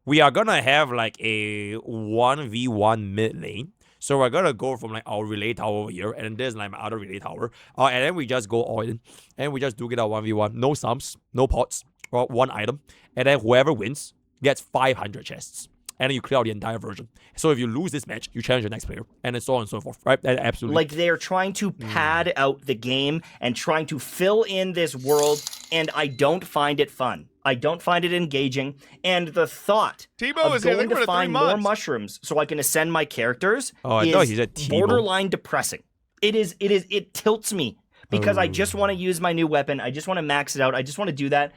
we are gonna have like a 1v1 mid lane. So we're gonna go from like our relay tower over here, and then there's like my other relay tower. And then we just go all in, and we just do it out 1v1. No sums, no pots, or one item. And then whoever wins gets 500 chests. And then you clear out the entire version. So if you lose this match, you challenge the next player, and then so on and so forth, right? And absolutely. Like they're trying to pad out the game and trying to fill in this world, and I don't find it fun. I don't find it engaging, and the thought Tebow of is here. going Think to about it, 3 find more months. mushrooms so I can ascend my characters I thought he is said Tebow. borderline depressing. It tilts me because I just want to use my new weapon. I just want to max it out. I just want to do that,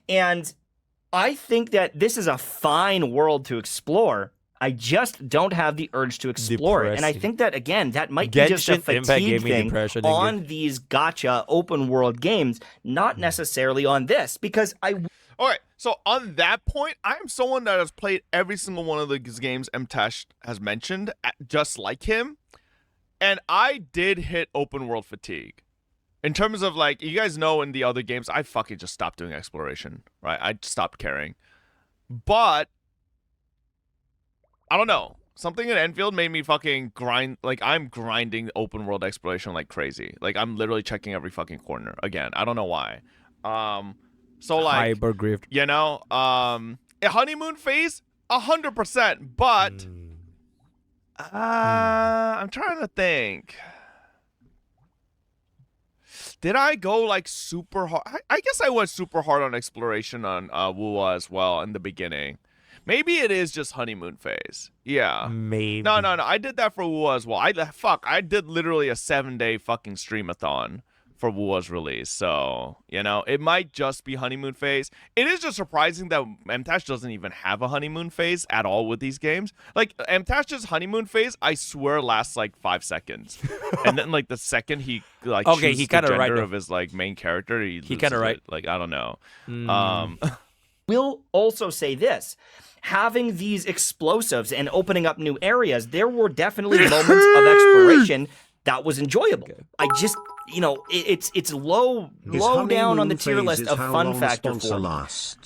and I think that this is a fine world to explore. I just don't have the urge to explore it. And I Depressing. think that, again, that might be just a Genshin Impact fatigue gave me thing depression, on these gacha open world games, not necessarily on this, because All right, so on that point, I'm someone that has played every single one of these games MTash has mentioned, just like him, and I did hit open world fatigue. In terms of, like, you guys know in the other games, I fucking just stopped doing exploration, right? I stopped caring. But I don't know. Something in Enfield made me fucking grind. Like, I'm grinding open world exploration like crazy. Like, I'm literally checking every fucking corner. Again, I don't know why. So, like, Hypergrift. you know, a honeymoon phase, 100%. But, I'm trying to think. Did I go, like, super hard? I guess I went super hard on exploration on wuwa as well in the beginning. Maybe it is just honeymoon phase. Yeah. Maybe. No. I did that for wuwa as well. I did literally a 7-day fucking streamathon for wuwa's release. So, you know, it might just be honeymoon phase. It is just surprising that MTash doesn't even have a honeymoon phase at all with these games. Like, MTash's honeymoon phase, I swear, lasts like 5 seconds. And then, like, the second he, like, Okay, chooses he the kinda gender right there. of his, like, main character, he kinda loses right. it. Like, I don't know. will also say this. Having these explosives and opening up new areas, there were definitely moments of exploration that was enjoyable. I just, you know, it's low down on the tier list of fun factor for me.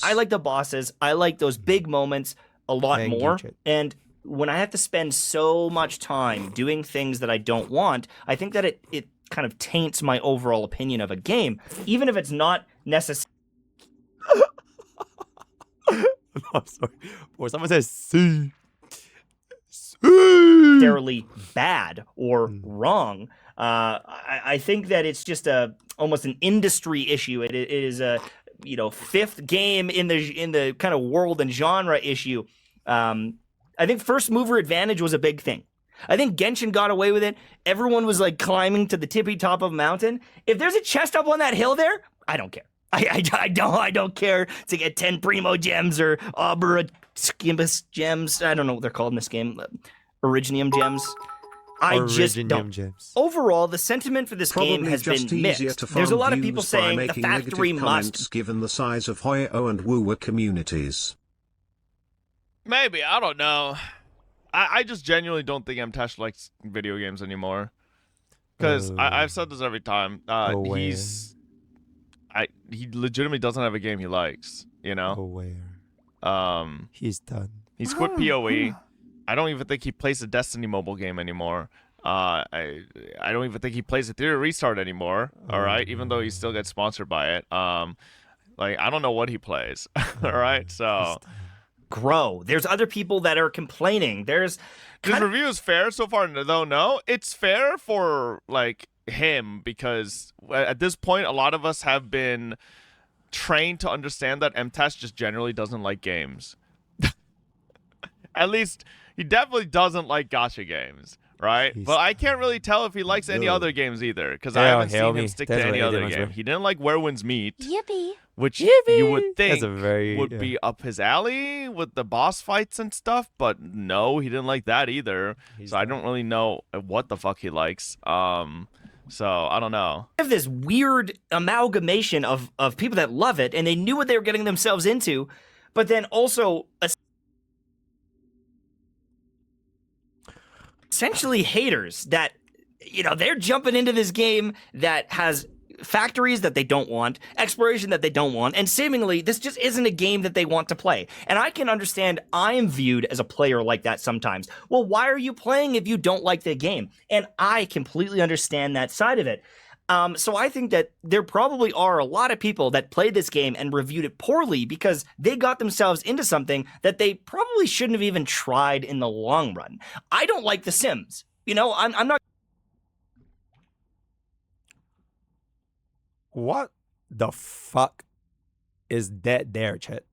I like the bosses. I like those big moments a lot Thank you, more. Chet. And when I have to spend so much time doing things that I don't want, I think that it kind of taints my overall opinion of a game, even if it's not necessarily I'm sorry. Or someone says C. bad or wrong. I think that it's just almost an industry issue. It is a fifth game in the kind of world and genre issue. I think first mover advantage was a big thing. I think Genshin got away with it. Everyone was like climbing to the tippy top of a mountain. If there's a chest up on that hill there, I don't care. I don't care to get 10 Primo gems or Abra Skimbus gems. I don't know what they're called in this game. Originium gems. I just don't. Gems. Overall, the sentiment for this game has been mixed. There's a lot of people saying the factory must. Given the size of Hoyo and wuwa communities. Maybe, I don't know. I just genuinely don't think MTash likes video games anymore. Because I've said this every time. He legitimately doesn't have a game he likes, you know? Aware. He's done. He's quit PoE. I don't even think he plays a Destiny mobile game anymore. I don't even think he plays a Theory Restart anymore. All right, even though he still gets sponsored by it. Like I don't know what he plays. All right, so Grow. There's other people that are complaining. There's his review is fair so far, though. No, it's fair for like him because at this point, a lot of us have been trained to understand that MTash just generally doesn't like games. At least he definitely doesn't like gacha games, right? But I can't really tell if he likes any other games either because I haven't seen him stick to any other game. He didn't like Where Winds Meet, which you would think would be up his alley with the boss fights and stuff, but no, he didn't like that either. So I don't really know what the fuck he likes. So I don't know. Have this weird amalgamation of people that love it and they knew what they were getting themselves into, but then also essentially haters that, you know, they're jumping into this game that has factories that they don't want, exploration that they don't want, and seemingly this just isn't a game that they want to play. And I can understand I am viewed as a player like that sometimes. Well, why are you playing if you don't like the game? And I completely understand that side of it. So I think that there probably are a lot of people that played this game and reviewed it poorly because they got themselves into something that they probably shouldn't have even tried in the long run. I don't like The Sims. You know, I'm not. What the fuck is that there, chat?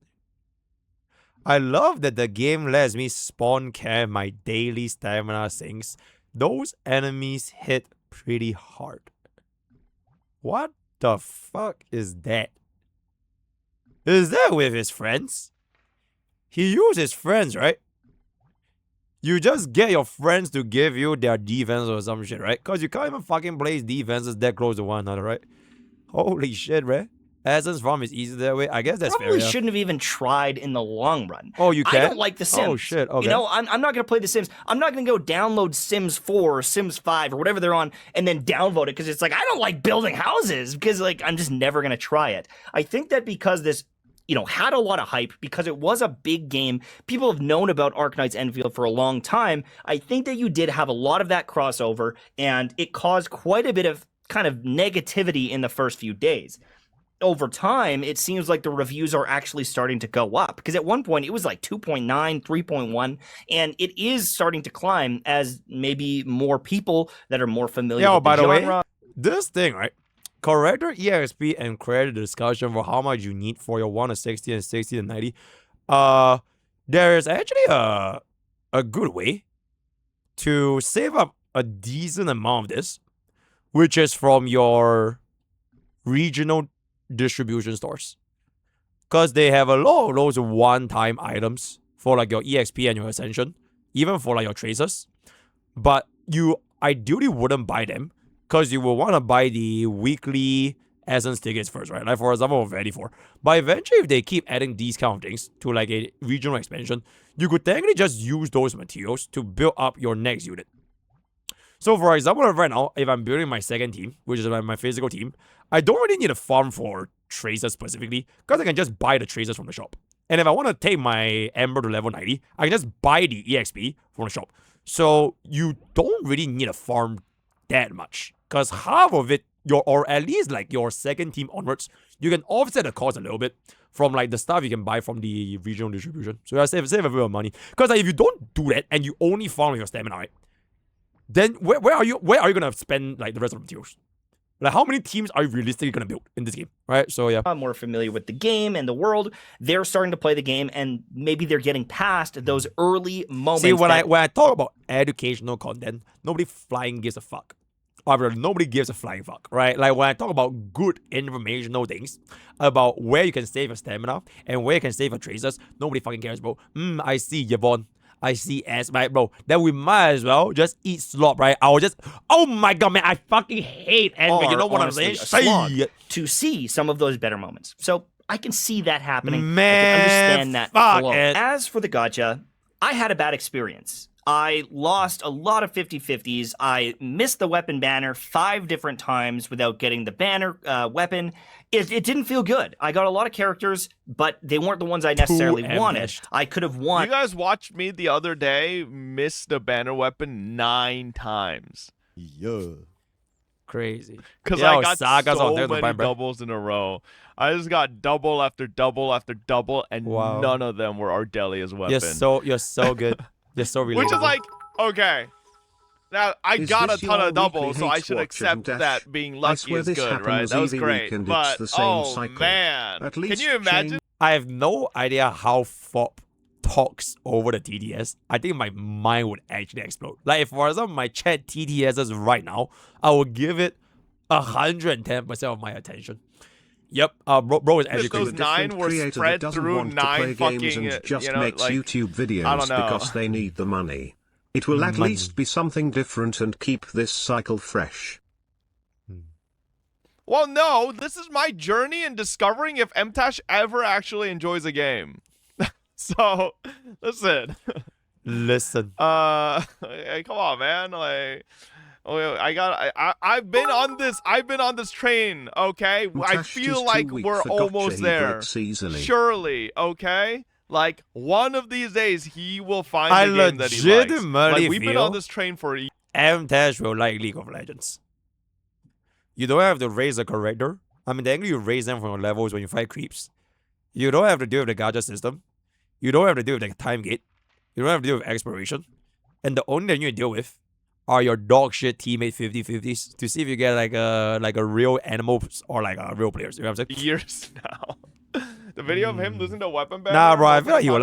I love that the game lets me spawn camp my daily stamina sinks. Those enemies hit pretty hard. What the fuck is that? Is that with his friends? He uses friends, right? You just get your friends to give you their defense or some shit, right? Because you can't even fucking place defenses that close to one another, right? Holy shit, right? Essence farm is easy that way. I guess that's probably fair. Shouldn't have even tried in the long run. Oh, you can? I don't like The Sims. Oh, shit. Okay. You know, I'm not going to play The Sims. I'm not going to go download Sims 4 or Sims 5 or whatever they're on and then downvote it because it's like, I don't like building houses because, like, I'm just never going to try it. I think that because this, you know, had a lot of hype because it was a big game. People have known about Arknights Endfield for a long time. I think that you did have a lot of that crossover and it caused quite a bit of kind of negativity in the first few days. Over time, it seems like the reviews are actually starting to go up because at one point it was like 2.9, 3.1, and it is starting to climb as maybe more people that are more familiar with the genre. Way, this thing, right? Corrector EXP and credit discussion for how much you need for your 1 to 60 and 60 to 90. There is actually a good way to save up a decent amount of this, which is from your regional distribution stores, because they have a lot of those one-time items for like your EXP and your Ascension, even for like your Tracers, but you ideally wouldn't buy them because you will want to buy the weekly Essence tickets first, right? Like for example, Vanity 4. But eventually, if they keep adding these kind of things to like a regional expansion, you could technically just use those materials to build up your next unit. So for example, right now, if I'm building my second team, which is my physical team, I don't really need a farm for Tracers specifically, because I can just buy the Tracers from the shop. And if I want to take my Ember to level 90, I can just buy the EXP from the shop. So you don't really need a farm that much, because half of it, or at least like your second team onwards, you can offset the cost a little bit from like the stuff you can buy from the regional distribution. So you save a bit of money. Because like, if you don't do that and you only farm with your stamina, right? Then where are you gonna spend like the rest of the materials? Like how many teams are you realistically gonna build in this game, right? So yeah, I'm more familiar with the game and the world. They're starting to play the game, and maybe they're getting past those early moments. See, when I talk about educational content, nobody flying gives a fuck. Or nobody gives a flying fuck, right? Like when I talk about good informational things about where you can save your stamina and where you can save your Tracers, nobody fucking cares, bro. I see Yvonne. I see S, right, bro? Then we might as well just eat slop, right? I will just, oh my god, man, I fucking hate anime. You know what I'm saying? To see some of those better moments. So I can see that happening. Man, I can understand that fuck flow. it. As for the gacha, I had a bad experience. I lost a lot of 50-50s. I missed the weapon banner 5 different times without getting the banner weapon. It didn't feel good. I got a lot of characters, but they weren't the ones I necessarily wanted. I could have won. You guys watched me the other day miss the banner weapon 9 times. Yeah. Crazy. Because I got so many doubles in a row. I just got double after double after double, and none of them were Ardelia's weapon. You're so good. You're so relatable. Which is like, okay. Now, I got a ton of doubles, so I should accept that being lucky is good, right? That was great. But, oh, man. Can you imagine? I have no idea how FOP talks over the TTS. I think my mind would actually explode. Like, if for example, my chat TTSs right now, I will give it 110% of my attention. Yep, bro is If those 9 were spread through 9 fucking, and just you know, makes like, YouTube videos I don't know. because they need the money. It will at least be something different and keep this cycle fresh. Well, no, this is my journey in discovering if MTash ever actually enjoys a game. So, listen. Hey, come on, man. Like, I've been on this train, okay? I feel like we're almost there. Surely, okay? Like, one of these days, he will find the game that he likes. Like, we've been on this train for a year. MTash will like League of Legends. You don't have to raise a character. I mean, technically you raise them from levels when you fight creeps. You don't have to deal with the gacha system. You don't have to deal with the time gate. You don't have to deal with exploration. And the only thing you deal with are your dog shit teammate 50-50s to see if you get like a real animal or like a real players. You know what I'm saying? Years now. The video of him losing the weapon banner. Nah, bro, I feel like he will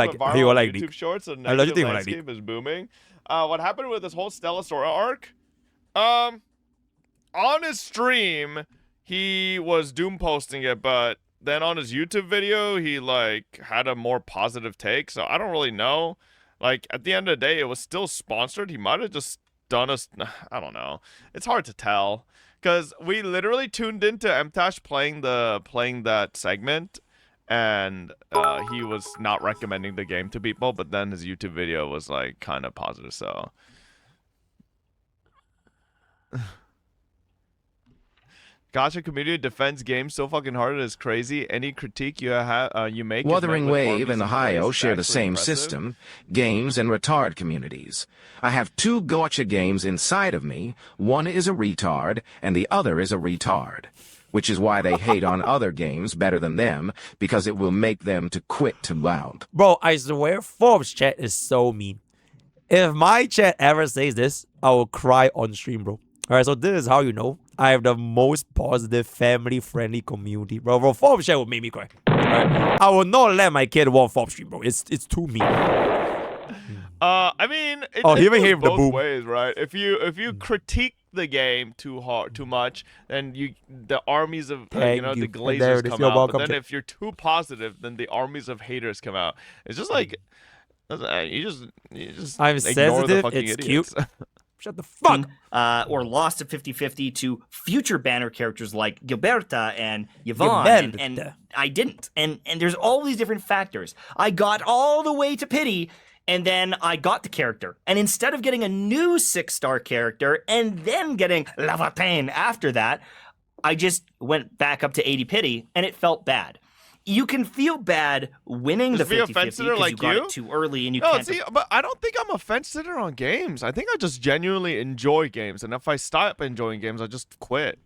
like YouTube Shorts and I legitimately like landscape is booming. What happened with this whole Stella Sora arc? On his stream, he was doom posting it, but then on his YouTube video, he like had a more positive take. So I don't really know. Like at the end of the day, it was still sponsored. He might have just done us. I don't know. It's hard to tell because we literally tuned into MTash playing that segment. And he was not recommending the game to people, but then his YouTube video was like kind of positive. So, Gacha community defends games so fucking hard it is crazy. Any critique you make? Wuthering Wave and Ohio share the same system, games and retard communities. I have 2 Gacha games inside of me. One is a retard, and the other is a retard. Which is why they hate on other games better than them, because it will make them to quit too loud. Bro, I swear Forbes chat is so mean. If my chat ever says this, I will cry on stream, bro. Alright, so this is how you know I have the most positive, family-friendly community. Bro, Forbes chat will make me cry. Alright, I will not let my kid watch Forbes stream, bro. It's too mean. I mean, it even goes him the both boom. ways, right? If you critique the game too much, then the armies of the glazers come out. But then if you're too positive, then the armies of haters come out. It's just like you just I'm ignore sensitive. the fucking It's idiots. cute. Shut the fuck. Or lost at 50-50 to future banner characters like Gilberta and Yvonne, and I didn't. And there's all these different factors. I got all the way to pity. And then I got the character. And instead of getting a new 6-star character and then getting Lavatain after that, I just went back up to 80 pity and it felt bad. You can feel bad winning the 50-50 because you got it too early and you can't... See, but I don't think I'm a fence sitter on games. I think I just genuinely enjoy games. And if I stop enjoying games, I just quit.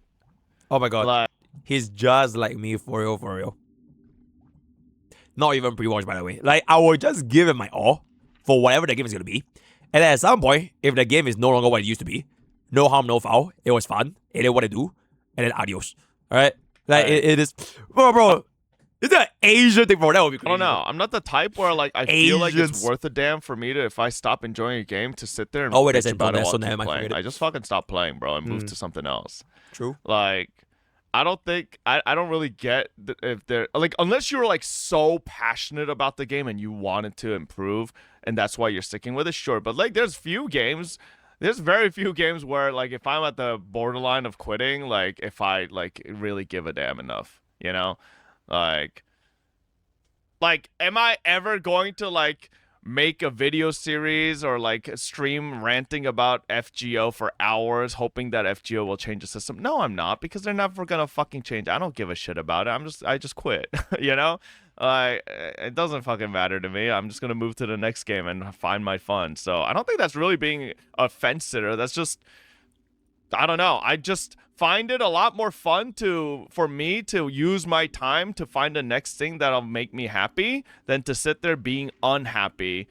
Oh my god. He's just like me for real. Not even pre-watch, by the way. Like, I will just give it my all for whatever the game is going to be. And at some point, if the game is no longer what it used to be, no harm, no foul, it was fun, it did what it do, and then adios. Alright? Like, it is... Bro, it's an Asian thing, bro. That would be crazy. I don't know. I'm not the type where, like, I feel like it's worth a damn for me to, if I stop enjoying a game, to sit there and bitch about it while I keep playing. I just fucking stop playing, bro, and move to something else. True. Like... I don't think I don't really get if they're like, unless you're like so passionate about the game and you want it to improve and that's why you're sticking with it, sure. But like there's very few games where like if I'm at the borderline of quitting, like if I like really give a damn enough, you know? Like am I ever going to like make a video series or like stream ranting about FGO for hours, hoping that FGO will change the system. No, I'm not, because they're never gonna fucking change. I don't give a shit about it. I just quit. You know, it doesn't fucking matter to me. I'm just gonna move to the next game and find my fun. So I don't think that's really being a fence sitter. That's just, I don't know. I just find it a lot more fun for me to use my time to find the next thing that'll make me happy than to sit there being unhappy,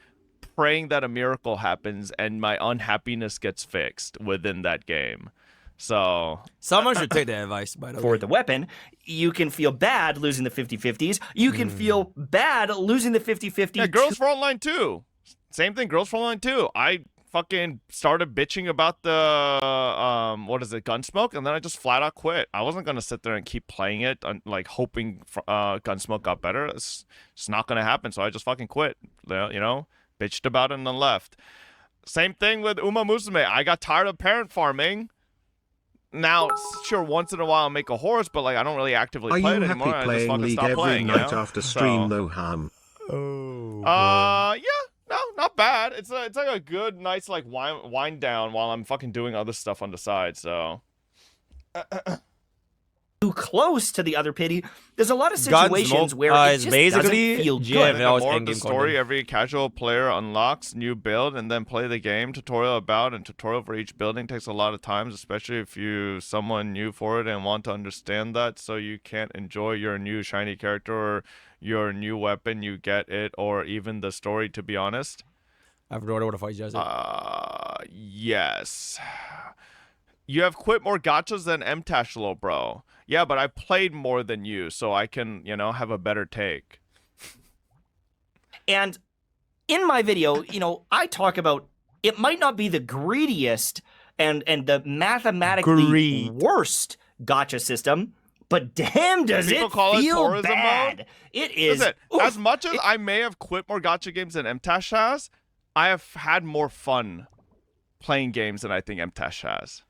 praying that a miracle happens and my unhappiness gets fixed within that game. So someone should take the advice, by the way. For the weapon, you can feel bad losing the 50-50s. You can feel bad losing the 50-50. yeah, Girls for Online 2. Same thing, Girls for Online 2. I fucking started bitching about the what is it, Gunsmoke, and then I just flat out quit. I wasn't gonna sit there and keep playing it like hoping Gunsmoke got better. It's not gonna happen, so I just fucking quit. You know, bitched about it and then left. Same thing with Uma Musume. I got tired of parent farming. Now, sure, once in a while I'll make a horse, but like I don't really actively Are play you it happy anymore. I just playing fucking League stop every playing, night you know? after stream So, though, Ham? yeah, no, not bad. It's like a good, nice like wind down while I'm fucking doing other stuff on the side. So too close to the other pity. There's a lot of situations Gunsmoke, where it it's just basically doesn't feel GFL. good. That was the more of endgame the story content. every casual player unlocks, new build, and then play the game tutorial about, and tutorial for each building takes a lot of time, especially if you someone new for it and want to understand that, so you can't enjoy your new shiny character or your new weapon you get it, or even the story, to be honest. I have no idea what the fight just said. Yes. You have quit more gachas than Mtashlo, bro. Yeah, but I played more than you, so I can, you know, have a better take. And in my video, you know, I talk about it might not be the greediest and the mathematically worst gacha system, but damn does People it call it feel tourism bad. mode? It is. Listen, oof, as much as I may have quit more gacha games than Mtash has, I have had more fun playing games than I think Mtash has.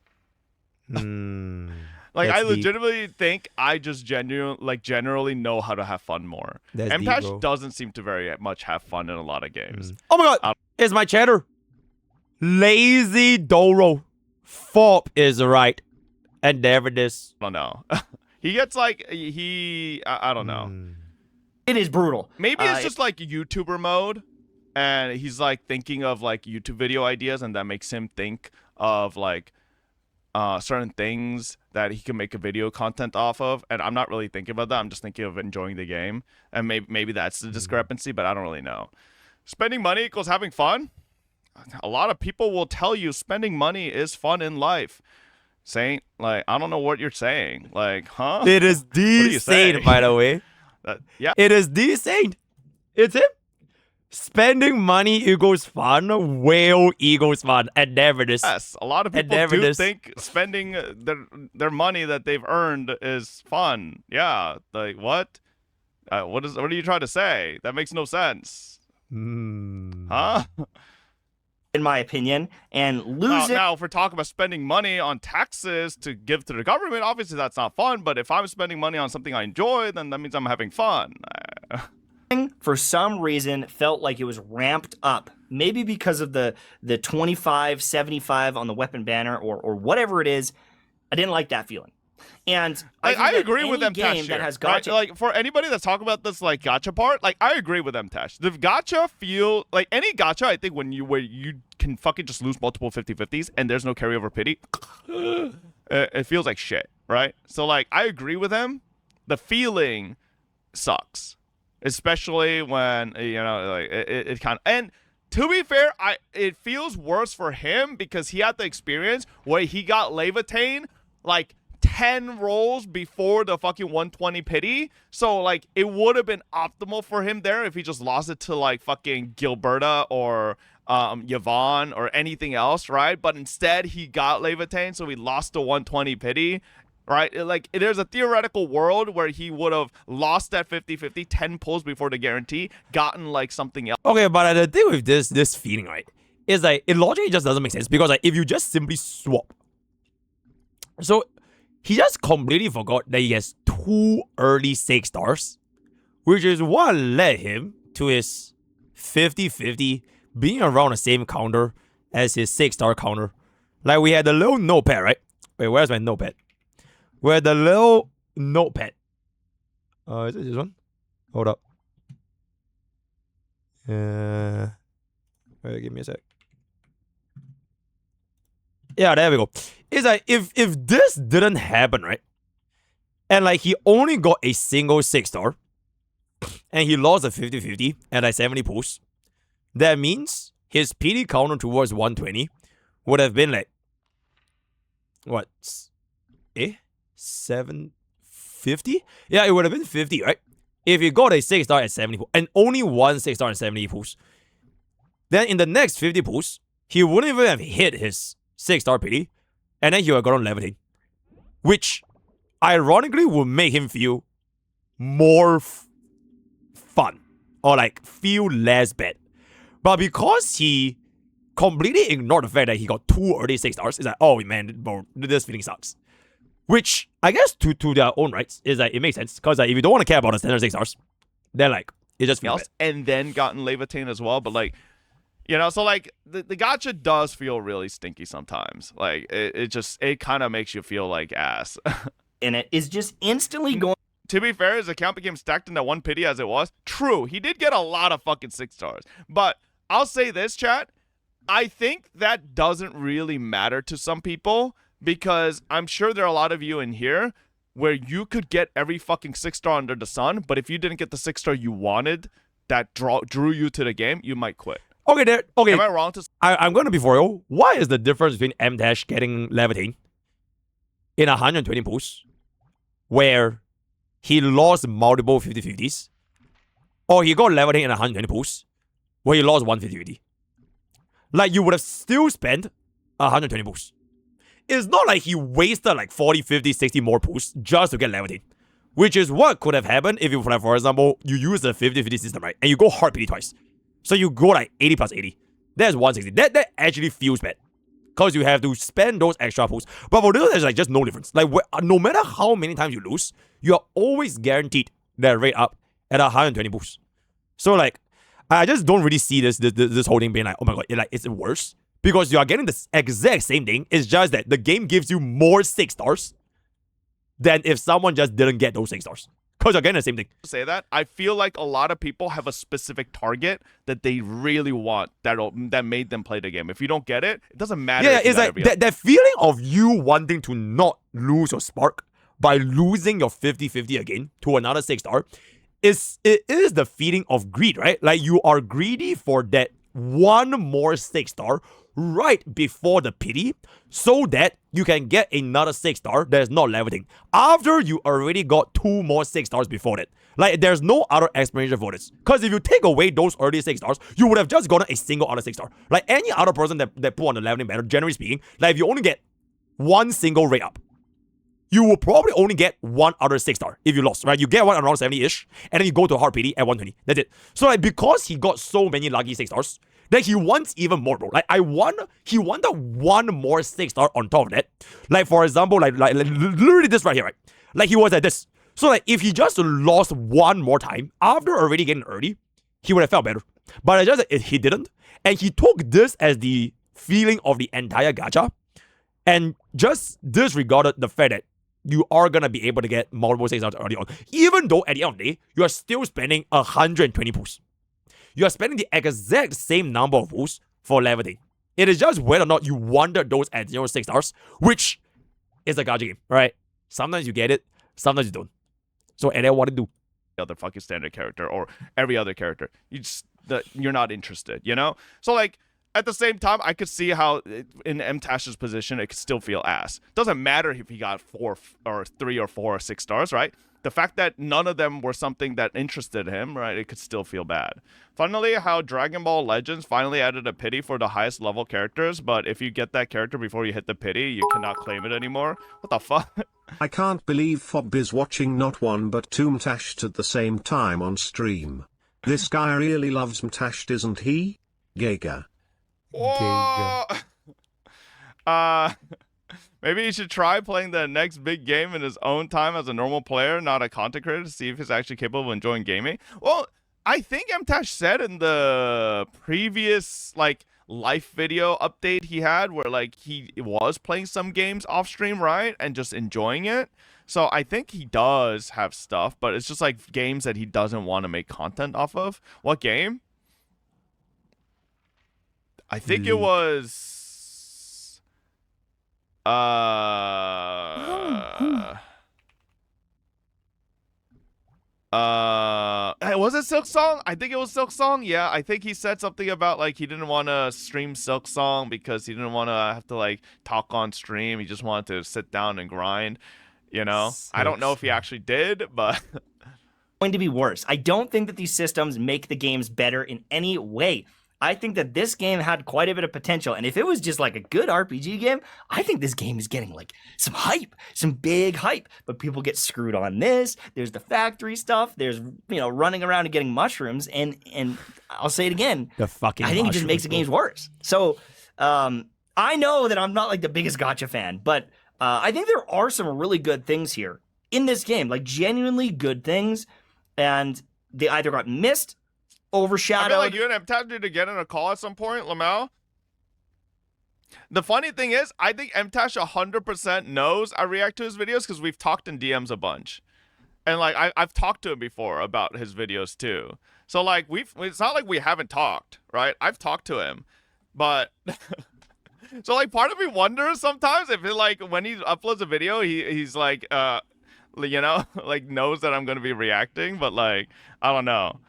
Like, That's I deep. legitimately think I just generally know how to have fun more. That's deep, Mtash bro. doesn't seem to very much have fun in a lot of games. Oh my god, it's my cheddar. Lazy Doro. Fop is right. And there it is. I don't know. He gets like, I don't know. it is brutal. Maybe it's just like YouTuber mode, and he's like thinking of like YouTube video ideas, and that makes him think of like certain things that he can make a video content off of. And I'm not really thinking about that. I'm just thinking of enjoying the game, and maybe that's the discrepancy, but I don't really know. Spending money equals having fun. A lot of people will tell you spending money is fun in life. Saint, like, I don't know what you're saying. Like, huh? It is What are you the saying? saint, by the way. Yeah. It is the saint. It's him. Spending money equals fun. Whale equals fun. And there it is. Yes, a lot of And people there it do is. think spending their money that they've earned is fun. Yeah, like what? What are you trying to say? That makes no sense. Huh? In my opinion, and losing. Now, if we're talking about spending money on taxes to give to the government, obviously that's not fun. But if I'm spending money on something I enjoy, then that means I'm having fun. For some reason felt like it was ramped up, maybe because of the 25-75 on the weapon banner or whatever it is. I didn't like that feeling, and I think that agree with any Mtash game here, that has right? gacha. Like, for anybody that's talking about this like gacha part, like, I agree with Mtash. The gacha feel like any gacha, I think, where you can fucking just lose multiple 50-50s and there's no carryover pity, it feels like shit, right? So like, I agree with him. The feeling sucks, especially when, you know, like it kind of, and to be fair, it feels worse for him because he had the experience where he got Levitain like 10 rolls before the fucking 120 pity. So like, it would have been optimal for him there if he just lost it to like fucking Gilberta or Yvonne or anything else, right? But instead he got Levitain, so he lost the 120 pity, right? Like, there's a theoretical world where he would have lost that 50-50, 10 pulls before the guarantee, gotten like something else. Okay, but the thing with this feeling, right, is like, it logically just doesn't make sense. Because like, if you just simply swap. So, he just completely forgot that he has 2 early 6 stars, which is what led him to his 50-50 being around the same counter as his 6-star counter. Like we had the little notepad, right? Wait, where's my notepad? We had the little notepad. Is it this one? Hold up. Wait, give me a sec. Yeah, there we go. It's like if this didn't happen, right? And like he only got a single 6-star and he lost a 50-50 at like 70 pulls, that means his PD counter towards 120 would have been like what? 750? Yeah, it would have been 50, right? If he got a 6-star at 70 pulls and only one 6-star at 70 pulls, then in the next 50 pulls, he wouldn't even have hit his 6-star PD, and then he would have gotten levitating, which ironically would make him feel more fun or like feel less bad. But because he completely ignored the fact that he got 2 early 6-stars, it's like, oh man, bro, this feeling sucks. Which I guess to their own rights is like it makes sense because like if you don't want to care about the standard 6-stars, then like it just feels bad. And then gotten levitating as well, but like. You know, so like the gacha does feel really stinky sometimes. Like it kind of makes you feel like ass. And it is just instantly going. To be fair, his account became stacked in that one pity as it was. True, he did get a lot of fucking 6-stars. But I'll say this, chat. I think that doesn't really matter to some people because I'm sure there are a lot of you in here where you could get every fucking 6-star under the sun, but if you didn't get the 6-star you wanted that drew you to the game, you might quit. Okay, okay. Am I wrong to? I'm going to be for you. What is the difference between M Dash getting levitating in 120 pulls, where he lost multiple 50-50s, or he got levitating in 120 pulls, where he lost one 50-50? Like you would have still spent 120 pulls. It's not like he wasted like 40, 50, 60 more pulls just to get levitating, which is what could have happened if you, like, for example, you use the 50-50 system, right, and you go hard PD twice. So you go like 80 plus 80. That's 160. That actually feels bad. Because you have to spend those extra pulls. But for this, there's like just no difference. Like no matter how many times you lose, you are always guaranteed that rate up at 120 pulls. So like, I just don't really see this whole thing being like, oh my god, it's worse. Because you are getting the exact same thing. It's just that the game gives you more 6-stars than if someone just didn't get those 6-stars. Because you're getting the same thing. Say that I feel like a lot of people have a specific target that they really want that made them play the game. If you don't get it, it doesn't matter. Yeah, it's like that feeling of you wanting to not lose your spark by losing your 50-50 again to another 6-star it is the feeling of greed, right? Like you are greedy for that one more 6-star right before the pity so that you can get another 6-star that is not levitating after you already got 2 more 6-stars before that. Like there's no other explanation for this. Because if you take away those early 6-stars, you would have just gotten a single other 6-star. Like any other person that put on the leveling banner, generally speaking, like if you only get one single rate up, you will probably only get one other 6-star if you lost, right? You get one around 70-ish, and then you go to hard PD at 120. That's it. So like because he got so many lucky 6-stars, then he wants even more, bro. Like he wanted one more 6-star on top of that. Like for example, like literally this right here, right? Like he was at this. So like if he just lost one more time after already getting early, he would have felt better. But it's just that he didn't, and he took this as the feeling of the entire gacha, and just disregarded the fact that you are gonna be able to get multiple 6-stars early on, even though at the end of the day you are still spending 120 pulls. You are spending the exact same number of pulls for levitating. It is just whether or not you wanted those at 0 6-stars, which is a gacha game, right? Sometimes you get it, sometimes you don't. So and then what to do? Other fucking standard character or every other character, you're not interested, you know? So like at the same time, I could see how in M-Tash's position, it could still feel ass. Doesn't matter if he got 4 or 3 or 4 or 6 stars, right? The fact that none of them were something that interested him, right, it could still feel bad. Funnily, how Dragon Ball Legends finally added a pity for the highest level characters, but if you get that character before you hit the pity, you cannot claim it anymore. What the fuck? I can't believe Fob is watching not one but two Mtashed at the same time on stream. This guy really loves Mtashed, isn't he? Gaga. Whoa! Maybe he should try playing the next big game in his own time as a normal player, not a content creator, to see if he's actually capable of enjoying gaming. Well, I think MTash said in the previous like life video update he had where like he was playing some games off stream, right? And just enjoying it. So I think he does have stuff, but it's just like games that he doesn't want to make content off of. What game? I think it was was it Silk Song? I think it was Silk Song. Yeah, I think he said something about like he didn't want to stream Silk Song because he didn't want to have to like talk on stream. He just wanted to sit down and grind, you know. I don't know if he actually did, but going to be worse. I don't think that these systems make the games better in any way. I think that this game had quite a bit of potential, and if it was just like a good RPG game, I think this game is getting like some hype, some big hype. But people get screwed on this. There's the factory stuff. There's running around and getting mushrooms, and I'll say it again. The fucking I think it just makes the games worse. So I know that I'm not like the biggest Gacha fan, but I think there are some really good things here in this game, like genuinely good things, and they either got missed, overshadowed. I feel like you and MTash need to get in a call at some point, Lamau. The funny thing is, I think MTash 100% knows I react to his videos because we've talked in DMs a bunch. And like I've talked to him before about his videos too. So like it's not like we haven't talked, right? I've talked to him. But so like part of me wonders sometimes if it, like when he uploads a video, he's like like knows that I'm gonna be reacting, but like I don't know.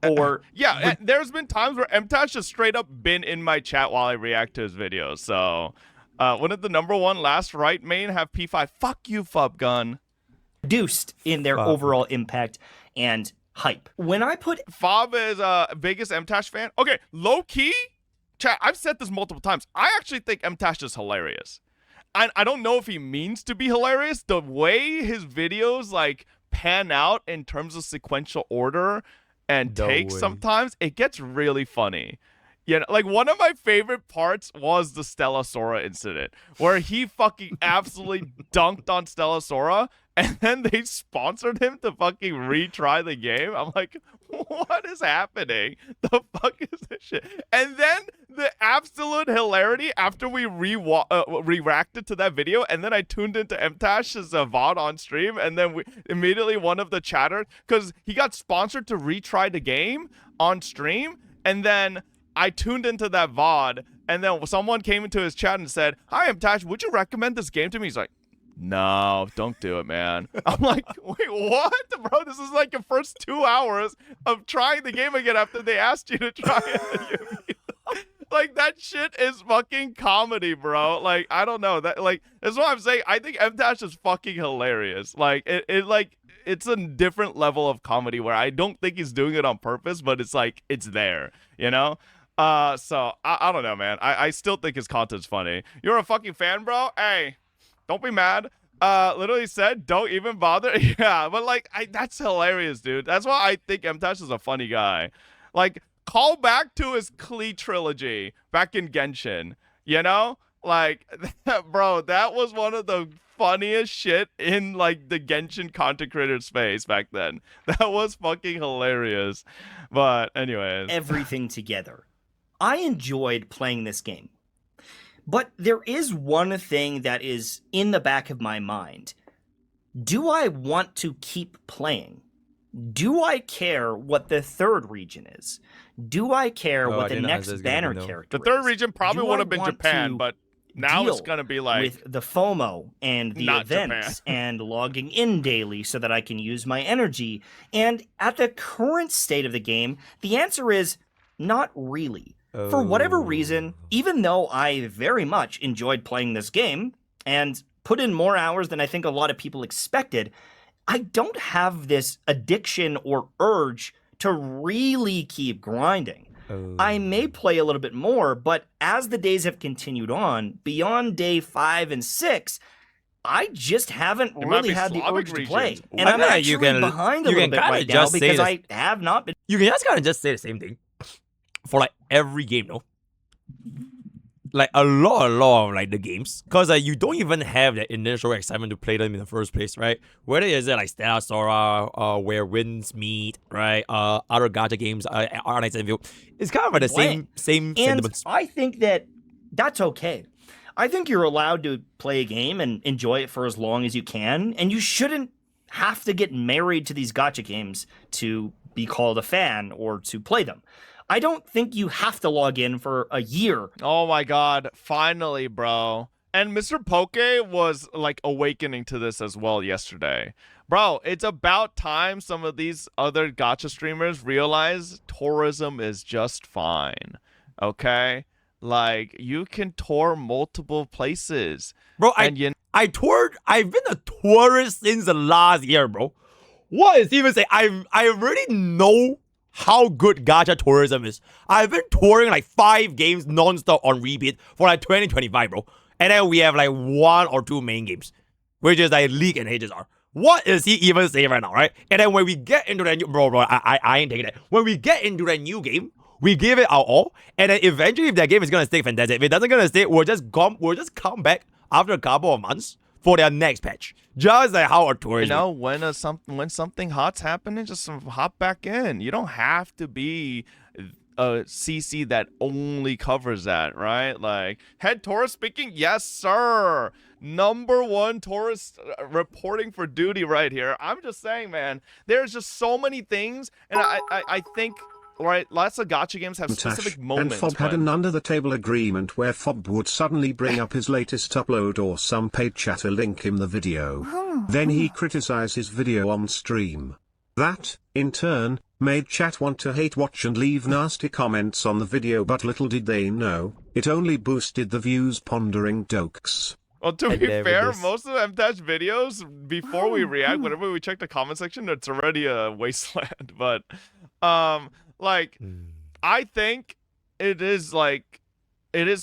Or yeah, there's been times where MTash just straight up been in my chat while I react to his videos. So, wouldn't the #1 last right main have P5? Fuck you, Fub Gun. Reduced in their overall impact and hype. When I put Fob is biggest MTash fan. Okay, low key, chat. I've said this multiple times. I actually think MTash is hilarious. I don't know if he means to be hilarious. The way his videos like pan out in terms of sequential order and takes sometimes, it gets really funny. You know, like one of my favorite parts was the Stella Sora incident where he fucking absolutely dunked on Stella Sora and then they sponsored him to fucking retry the game. I'm like, what is happening? The fuck is this shit? And then the absolute hilarity after we reacted to that video, and then I tuned into MTash's VOD on stream, and then immediately one of the chatters, because he got sponsored to retry the game on stream, and then I tuned into that VOD, and then someone came into his chat and said, "Hi, MTash, would you recommend this game to me?" He's like, "No, don't do it, man." I'm like, wait, what? Bro, this is like your first 2 hours of trying the game again after they asked you to try it. Like, that shit is fucking comedy, bro. Like, I don't know. That's what I'm saying. I think MTash is fucking hilarious. Like, it's a different level of comedy where I don't think he's doing it on purpose, but it's like, it's there, you know? So, I don't know, man. I still think his content's funny. You're a fucking fan, bro? Hey. Don't be mad. Literally said, don't even bother. Yeah, but like, that's hilarious, dude. That's why I think MTash is a funny guy. Like, call back to his Klee trilogy back in Genshin. You know, like, bro, that was one of the funniest shit in like the Genshin content creator space back then. That was fucking hilarious. But anyways, everything together. I enjoyed playing this game. But there is one thing that is in the back of my mind. Do I want to keep playing? Do I care what the third region is? Do I care what the next banner character is? The third region probably would have been Japan, but now it's going to be like with the FOMO and the events and logging in daily so that I can use my energy. And at the current state of the game, the answer is not really. For whatever reason, even though I very much enjoyed playing this game and put in more hours than I think a lot of people expected, I don't have this addiction or urge to really keep grinding. I may play a little bit more, but as the days have continued on, beyond day 5 and 6, I just haven't really had the urge to play. And I'm actually behind a little bit right now because I have not been... You can just kind of just say the same thing for like every game, no? like a lot of like the games, because you don't even have that initial excitement to play them in the first place, right? Whether is it like Stella Sora, where winds meet, right? Other gacha games, Arknights Endfield, it's kind of like the same and sentiments. I think that's okay. I think you're allowed to play a game and enjoy it for as long as you can, and you shouldn't have to get married to these gacha games to be called a fan or to play them. I don't think you have to log in for a year. Oh my god, finally, bro. And MrPokke was like awakening to this as well yesterday. Bro, it's about time some of these other gacha streamers realize tourism is just fine. Okay? Like, you can tour multiple places. Bro, I've been a tourist since the last year, bro. What is even say? I already know how good gacha tourism is. I've been touring like 5 games non-stop on repeat for like 2025, bro. And then we have like 1 or 2 main games, which is like League and HSR. What is he even saying right now, right? And then when we get into that new... Bro, I ain't taking that. When we get into that new game, we give it our all, and then eventually if that game is gonna stay, fantastic. If it doesn't gonna stay, we'll just come back after a couple of months for their next patch. Just like how a tour is. You know, when something hot's happening, just hop back in. You don't have to be a CC that only covers that, right? Like, head tourist speaking, yes sir. #1 tourist reporting for duty right here. I'm just saying, man, there's just so many things, and I think, right, lots of gacha games have specific moments. And Fob had an under-the-table agreement where Fob would suddenly bring up his latest upload or some paid chatter link in the video. Then he criticized his video on stream. That, in turn, made chat want to hate watch and leave nasty comments on the video, but little did they know, it only boosted the views pondering dokes. Well, to be fair, most of MTash videos, before we react, whenever we check the comment section, it's already a wasteland. But, like, I think it is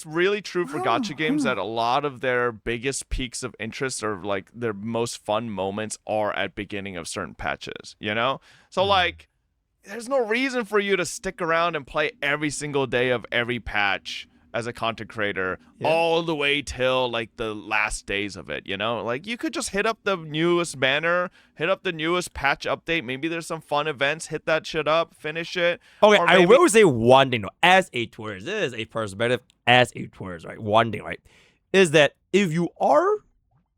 really true for gacha games that a lot of their biggest peaks of interest or like their most fun moments are at beginning of certain patches, you know? So like, there's no reason for you to stick around and play every single day of every patch as a content creator all the way till like the last days of it, you know? Like, you could just hit up the newest banner, hit up the newest patch update. Maybe there's some fun events, hit that shit up, finish it. Okay, I will say one thing though, as a tourist, this is a perspective as a tourist, right? One thing, right, is that if you are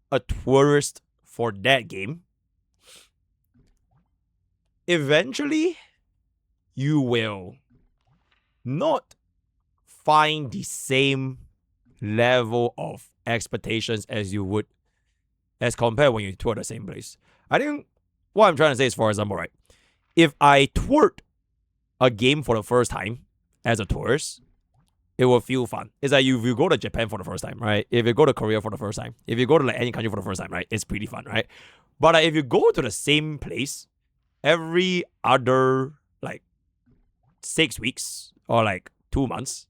a tourist for that game, eventually you will not find the same level of expectations as you would as compared when you tour the same place. I think what I'm trying to say is, for example, right, if I toured a game for the first time as a tourist, it will feel fun. It's like if you go to Japan for the first time, right? If you go to Korea for the first time, if you go to like any country for the first time, right? It's pretty fun, right? But if you go to the same place every other like 6 weeks or like 2 months,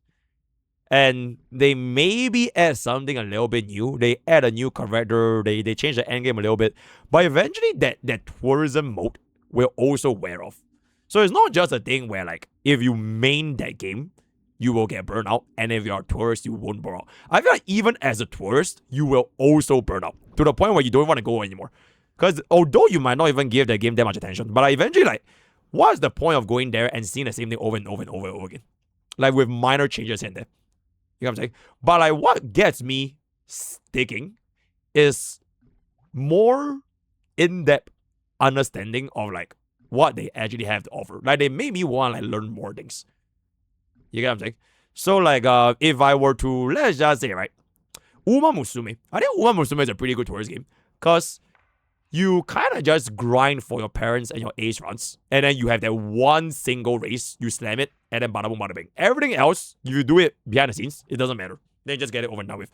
and they maybe add something a little bit new. They add a new character. They change the endgame a little bit. But eventually that tourism mode will also wear off. So it's not just a thing where like if you main that game, you will get burned out. And if you're a tourist, you won't burn out. I feel like even as a tourist, you will also burn out. To the point where you don't want to go anymore. Because although you might not even give the game that much attention, but eventually like, what's the point of going there and seeing the same thing over and over and over and over again? Like with minor changes here and there. You know what I'm saying? But like what gets me sticking is more in-depth understanding of like what they actually have to offer. Like they made me want to like learn more things. You get what I'm saying? So like if I were to, let's just say, right, Uma Musume. I think Uma Musume is a pretty good tourist game. Because you kind of just grind for your parents and your ace runs. And then you have that one single race, you slam it, and then bada boom, bada bing. Everything else, you do it behind the scenes, it doesn't matter. Then just get it over and done with.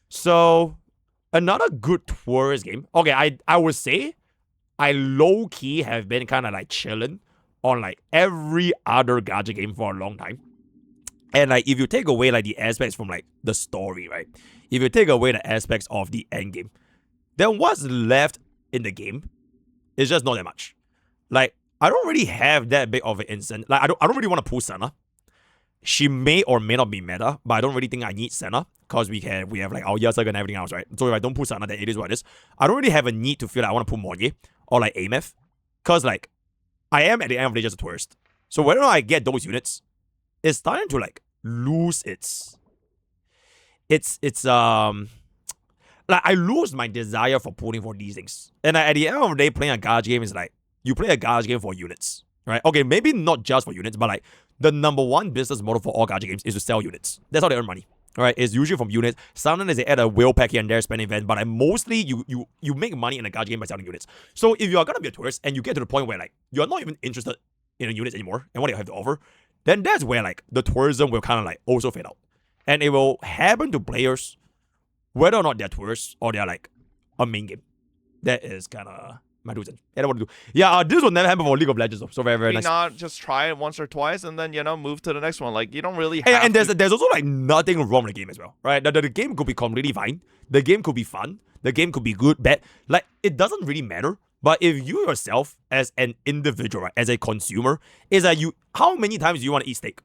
So, another good tourist game. Okay, I would say I low-key have been kind of like chilling on like every other gacha game for a long time. And like if you take away like the aspects from like the story, right? If you take away the aspects of the end game, then what's left in the game is just not that much. Like, I don't really have that big of an instant. Like, I don't really want to pull Sena. She may or may not be meta, but I don't really think I need Sena. because we have like our Yasag and everything else, right? So if I don't put Sana, then it is what it is. I don't really have a need to feel like I want to put Morye or like AMF, because like I am at the end of the day just a tourist. So whether or not I get those units, it's starting to like lose its like I lose my desire for pulling for these things. And at the end of the day, playing a Gacha game is like you play a Gacha game for units, right? Okay, maybe not just for units, but like the number one business model for all Gacha games is to sell units. That's how they earn money. Right, it's usually from units. Sometimes they add a whale pack here and there, spend event, but like mostly you make money in a Gacha game by selling units. So if you are gonna be a tourist and you get to the point where like you're not even interested in the units anymore and what they have to offer, then that's where like the tourism will kind of like also fade out, and it will happen to players whether or not they're tourists or they're like a main game. That is kind of my two cents. I don't want to do. Yeah, this will never happen for League of Legends though. So very nice. Not just try it once or twice and then move to the next one. Like you don't really have. And there's also like nothing wrong with the game as well, right? The game could be completely fine. The game could be fun. The game could be good, bad. Like it doesn't really matter. But if you yourself as an individual, right, as a consumer, is that how many times do you want to eat steak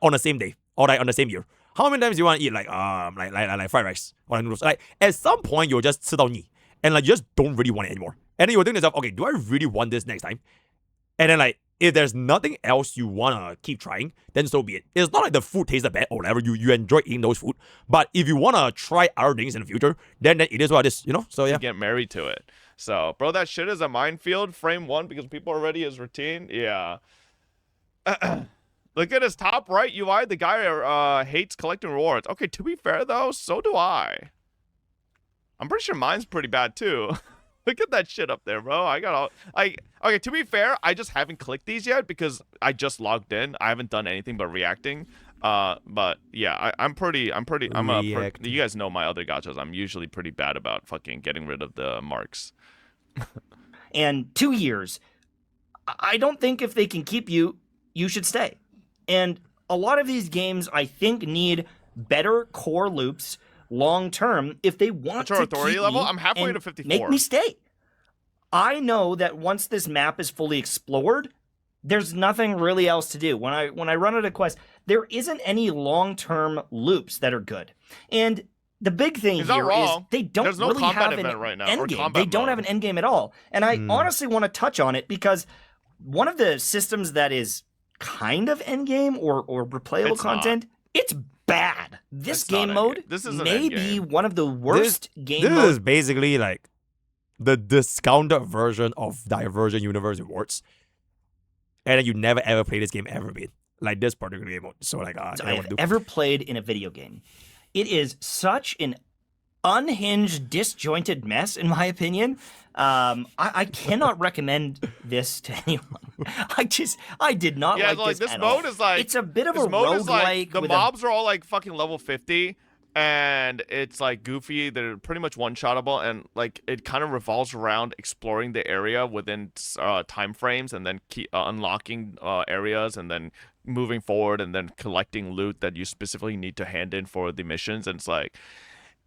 on the same day or like on the same year? How many times do you want to eat like fried rice or like noodles? Like at some point you'll just sit down and eat, and like you just don't really want it anymore. And then you'll think to yourself, okay, do I really want this next time? And then like if there's nothing else you wanna keep trying, then so be it. It's not like the food tastes bad or whatever. You enjoy eating those food. But if you wanna try other things in the future, then it is what it is, So yeah. Get married to it. So bro, that shit is a minefield. Frame 1 because people are already his routine. Yeah. Look at his top right UI. The guy hates collecting rewards. Okay, to be fair though, so do I. I'm pretty sure mine's pretty bad too. Look at that shit up there, bro. Okay, to be fair, I just haven't clicked these yet because I just logged in. I haven't done anything but reacting. But yeah, you guys know my other gachas. I'm usually pretty bad about fucking getting rid of the marks. And 2 years, I don't think if they can keep you, you should stay. And a lot of these games, I think, need better core loops long term if they want to authority keep level. Me I'm halfway and to 54. Make me stay. I know that once this map is fully explored, there's nothing really else to do. When I run out of quests, there isn't any long-term loops that are good. And the big thing here is they don't really have an endgame. They don't have an endgame at all. And I honestly want to touch on it because one of the systems that is kind of endgame or replayable content, it's bad. This game mode may be one of the worst game modes. This is basically like the discounted version of Divergent Universe Rewards. And then you never ever play this game ever again. Like this particular game mode. So like I've ever played in a video game. It is such an unhinged, disjointed mess, in my opinion. I cannot recommend this to anyone. I did not like this mode is like it's a bit of a roguelike. The mobs are all like fucking level 50, and it's like goofy. They're pretty much one-shottable, and like it kind of revolves around exploring the area within time frames, and then unlocking areas, and then moving forward, and then collecting loot that you specifically need to hand in for the missions. And it's like,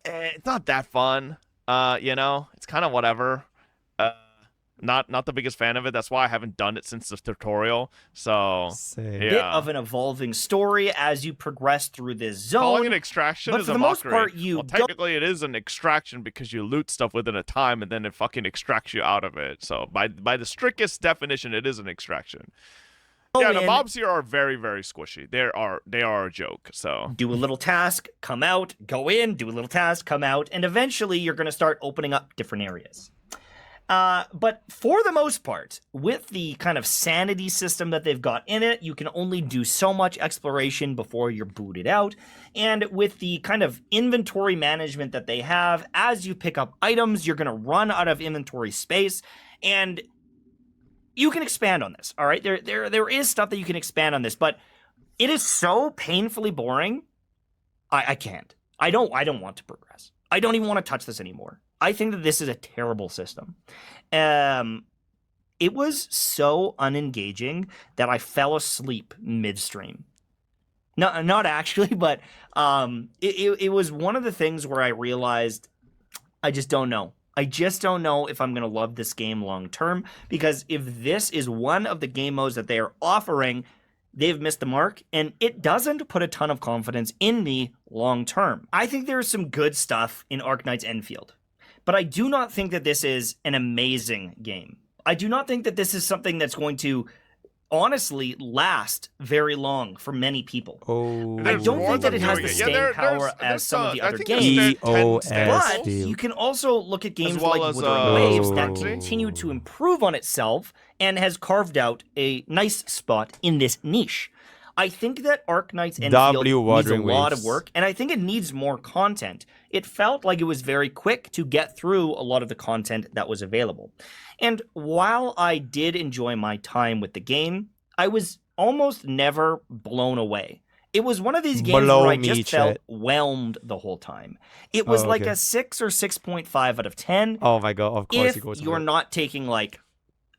it's not that fun. It's kind of whatever. Not the biggest fan of it. That's why I haven't done it since the tutorial. So Same. Bit of an evolving story as you progress through this zone. Calling it extraction but is for a the most mockery. part, technically it is an extraction because you loot stuff within a time and then it fucking extracts you out of it. So by the strictest definition, it is an extraction. Yeah, the mobs here are very, very squishy. They are a joke. So do a little task, come out, go in, do a little task, come out, and eventually you're going to start opening up different areas. But for the most part, with the kind of sanity system that they've got in it, you can only do so much exploration before you're booted out. And with the kind of inventory management that they have, as you pick up items, you're going to run out of inventory space. And you can expand on this, all right? There is stuff that you can expand on this, but it is so painfully boring. I can't. I don't want to progress. I don't even want to touch this anymore. I think that this is a terrible system. It was so unengaging that I fell asleep midstream. No, not actually, but it was one of the things where I realized I just don't know. I just don't know if I'm going to love this game long term, because if this is one of the game modes that they are offering, they've missed the mark, and it doesn't put a ton of confidence in me long term. I think there's some good stuff in Arknights Endfield, but I do not think that this is an amazing game. I do not think that this is something that's going to honestly last very long for many people. Oh, I don't think that it has the staying power as some of the other games. But you can also look at games like Wuthering Waves that continue to improve on itself and has carved out a nice spot in this niche. I think that Arknights Endfield needs a lot of work, and I think it needs more content. It felt like it was very quick to get through a lot of the content that was available. And while I did enjoy my time with the game, I was almost never blown away. It was one of these games where I just felt whelmed the whole time. It was like a 6 or 6.5 out of 10. Oh my god, of course if it goes you're not taking like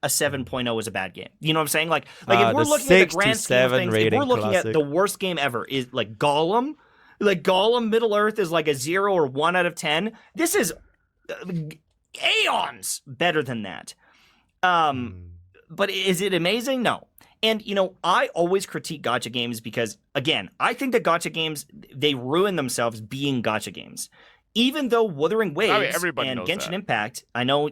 a 7.0 is a bad game. You know what I'm saying? Like if we're looking at the grand scheme of things, if we're looking at the worst game ever is like Gollum Middle Earth is like a 0 or 1 out of 10. This is aeons better than that. But is it amazing? No. And, you know, I always critique gacha games because, again, I think that gacha games, they ruin themselves being gacha games. Even though Wuthering Waves and Genshin Impact, I know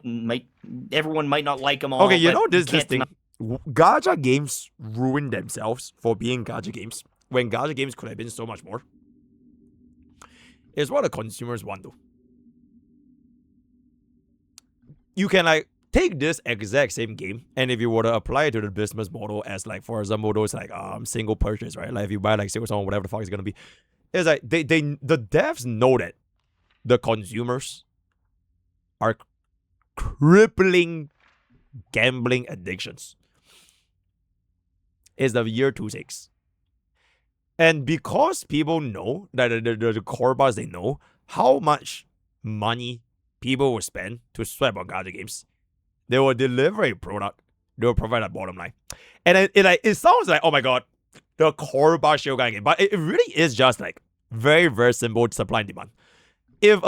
everyone might not like them all. Okay, you know this thing. Gacha games ruin themselves for being gacha games when gacha games could have been so much more. It's what the consumers want to. You can like take this exact same game, and if you were to apply it to the business model as like, for example, those like single purchase, right? Like if you buy like single song, whatever the fuck it's gonna be, it's like the devs know that the consumers are crippling gambling addictions. It's the year 26. And because people know that the core bars, they know how much money people will spend to swipe on gacha games, they will deliver a product, they will provide a bottom line. And it sounds like, oh my god, the core bar Shogun game, but it really is just like very, very simple supply and demand. If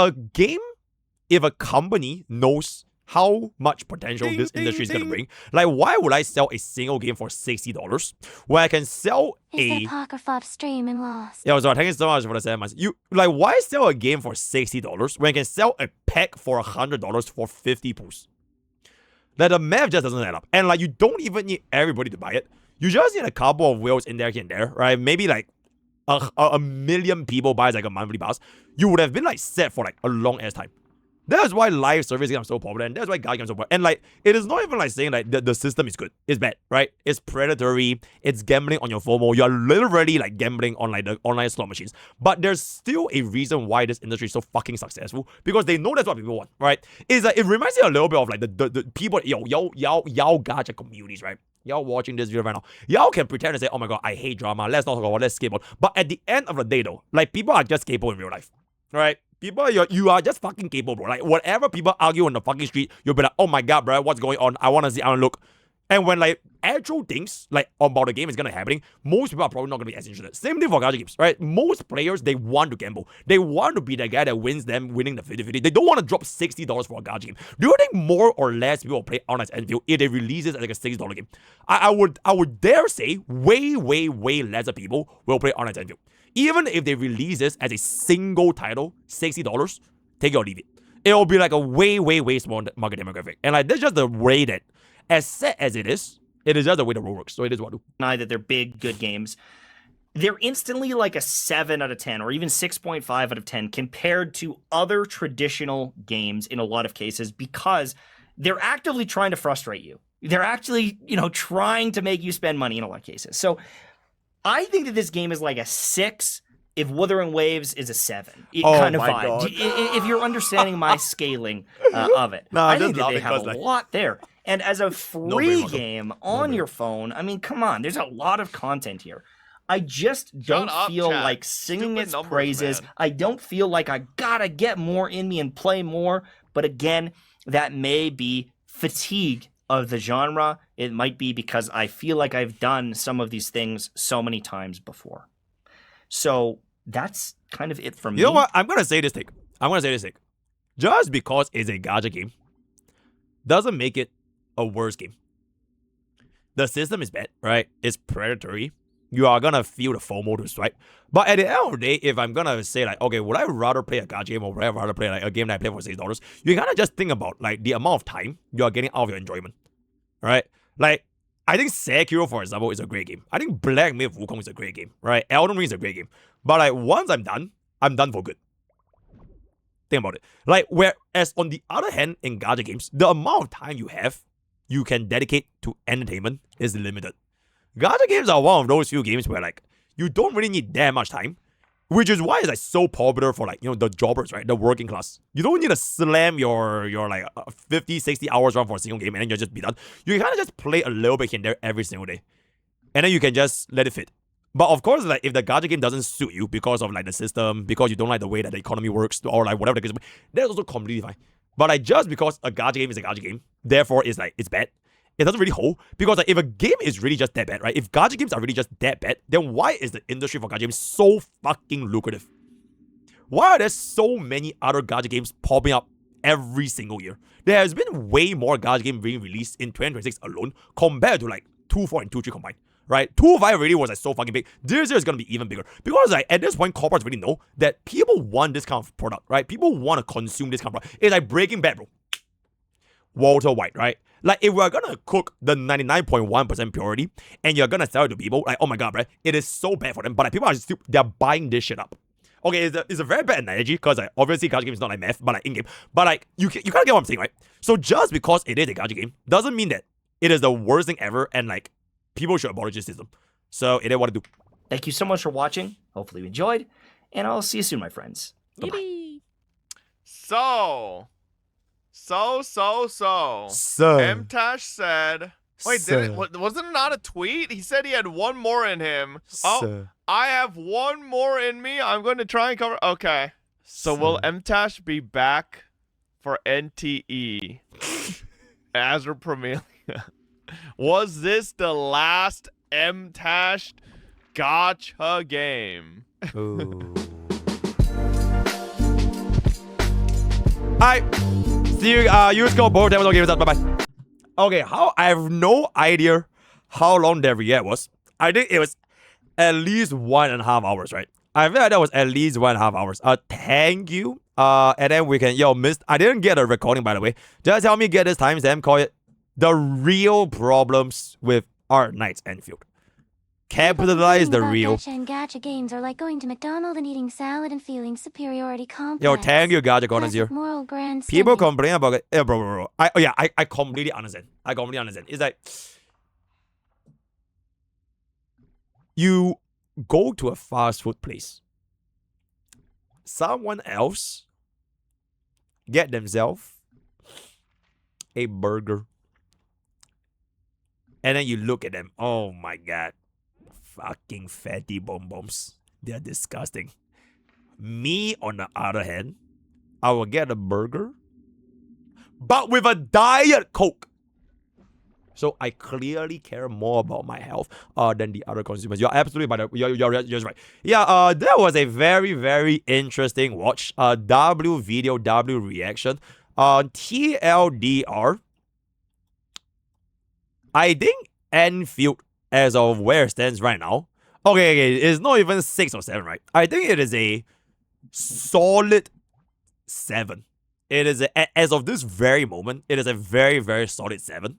a company knows how much potential this industry is going to bring, like why would I sell a single game for $60 when I can sell a Pokke stream and lost? Yeah, so thank you so much for the 7 months. You like why sell a game for $60 when I can sell a pack for $100 for 50 pools? Like the math just doesn't add up. And like you don't even need everybody to buy it. You just need a couple of whales in there here and there, right? Maybe like a million people buys like a monthly pass. You would have been like set for like a long ass time. That's why live service games are so popular, and that's why gacha games are so popular. And like, it is not even like saying like the system is good. It's bad, right? It's predatory. It's gambling on your FOMO. You are literally like gambling on like the online slot machines. But there's still a reason why this industry is so fucking successful, because they know that's what people want, right? It's like, it reminds me a little bit of like the people, y'all gacha communities, right? Y'all watching this video right now, y'all can pretend to say, oh my god, I hate drama. Let's not talk about it. Let's skateboard. But at the end of the day, though, like people are just capable in real life, right? People, you are just fucking capable, bro. Like, whatever people argue on the fucking street, you'll be like, oh my god, bro, what's going on? I want to see, I want to look. And when, like, actual things, like, about the game is gonna happening, most people are probably not gonna be as interested. Same thing for gacha games, right? Most players, they want to gamble. They want to be the guy that wins them, winning the 50-50. They don't want to drop $60 for a gacha game. Do you think more or less people will play Arknights Endfield if they release it as like a $60 game? I would dare say way, way, way lesser people will play Arknights Endfield. Even if they release this as a single title, $60, take it or leave it. It'll be like a way, way, way small market demographic. And like, that's just the way that, as sad as it is just the way the role works. So it is what I do. That they're big, good games. They're instantly like a 7 out of 10 or even 6.5 out of 10 compared to other traditional games in a lot of cases, because they're actively trying to frustrate you. They're actually, trying to make you spend money in a lot of cases. So I think that this game is like a 6 if Wuthering Waves is a 7. Kind of vibe. God. If you're understanding my scaling of it. No, I think that they have a lot there. And as a free game on your phone, I mean, come on, there's a lot of content here. I just don't feel like singing its praises. Man. I don't feel like I gotta get more in me and play more. But again, that may be fatigue of the genre. It might be because I feel like I've done some of these things so many times before. So that's kind of it from me. You know what? I'm gonna say this thing. Just because it's a gacha game doesn't make it a worse game. The system is bad, right? It's predatory. you are gonna feel the FOMO to swipe. But at the end of the day, if I'm gonna say like, okay, would I rather play a gacha game or would I rather play like a game that I play for $6? You kind of just think about like the amount of time you are getting out of your enjoyment, right? Like, I think Sekiro, for example, is a great game. I think Black Myth Wukong is a great game, right? Elden Ring is a great game. But like, once I'm done for good. Think about it. Like, whereas on the other hand, in gacha games, the amount of time you can dedicate to entertainment is limited. Gacha games are one of those few games where like you don't really need that much time, which is why it's like so popular for like, you know, the jobbers, right? The working class. You don't need to slam your like 50, 60 hours run for a single game and then you'll just be done. You can kind of just play a little bit here and there every single day. And then you can just let it fit. But of course, like if the gacha game doesn't suit you because of like the system, because you don't like the way that the economy works, or like whatever the case, that's also completely fine. But like just because a gacha game is a gacha game, therefore it's like it's bad. It doesn't really hold, because like if a game is really just that bad, right? If gacha games are really just that bad, then why is the industry for gacha games so fucking lucrative? Why are there so many other gacha games popping up every single year? There has been way more gacha games being released in 2026 alone compared to like 2.4 and 2.3 combined, right? 2.5 already was like so fucking big. This year is gonna be even bigger, because like at this point, corporates really know that people want this kind of product, right? People want to consume this kind of product. It's like Breaking Bad, bro. Walter White, right? Like, if we're gonna cook the 99.1% purity and you're gonna sell it to people, like, oh my god, right? It is so bad for them, but like, people are still, they're buying this shit up. Okay, it's a very bad analogy, because like, obviously gacha game is not like math, but like in-game. But like, you kind of get what I'm saying, right? So just because it is a gacha game doesn't mean that it is the worst thing ever and like, people should abolish this system. So it is what it do. Thank you so much for watching. Hopefully you enjoyed, and I'll see you soon, my friends. Bye-bye. So Mtash said, wait, wasn't it not a tweet? He said he had one more in him. Oh, I have one more in me. I'm going to try and cover. Okay. So will Mtash be back for NTE? Azure Premier. Was this the last Mtash gacha game? Ooh. Alright. See you, use code both times. Okay, bye-bye. Okay, I have no idea how long that react was. I think it was at least 1.5 hours, right? I feel like that was at least 1.5 hours. Thank you. And then we can, I didn't get a recording, by the way. Just help me get this timestamp, call it The Real Problems with Arknights Endfield. Capitalize the real. Gacha and gacha games are like going to McDonald's and eating salad and feeling superiority complex. Yo, thank you, Gacha Corners here. Moral grand People complain about it. Yeah, bro. I completely understand. It's like, you go to a fast food place. Someone else get themselves a burger. And then you look at them. Oh my god. Fucking fatty bombs. They're disgusting. Me, on the other hand, I will get a burger, but with a Diet Coke. So I clearly care more about my health than the other consumers. You're absolutely you're just right. Yeah, that was a very, very interesting watch. W video, W reaction. TLDR. I think Enfield, as of where it stands right now, okay, it's not even 6 or 7, right? I think it is a solid 7. It is as of this very moment, it is a very, very solid 7.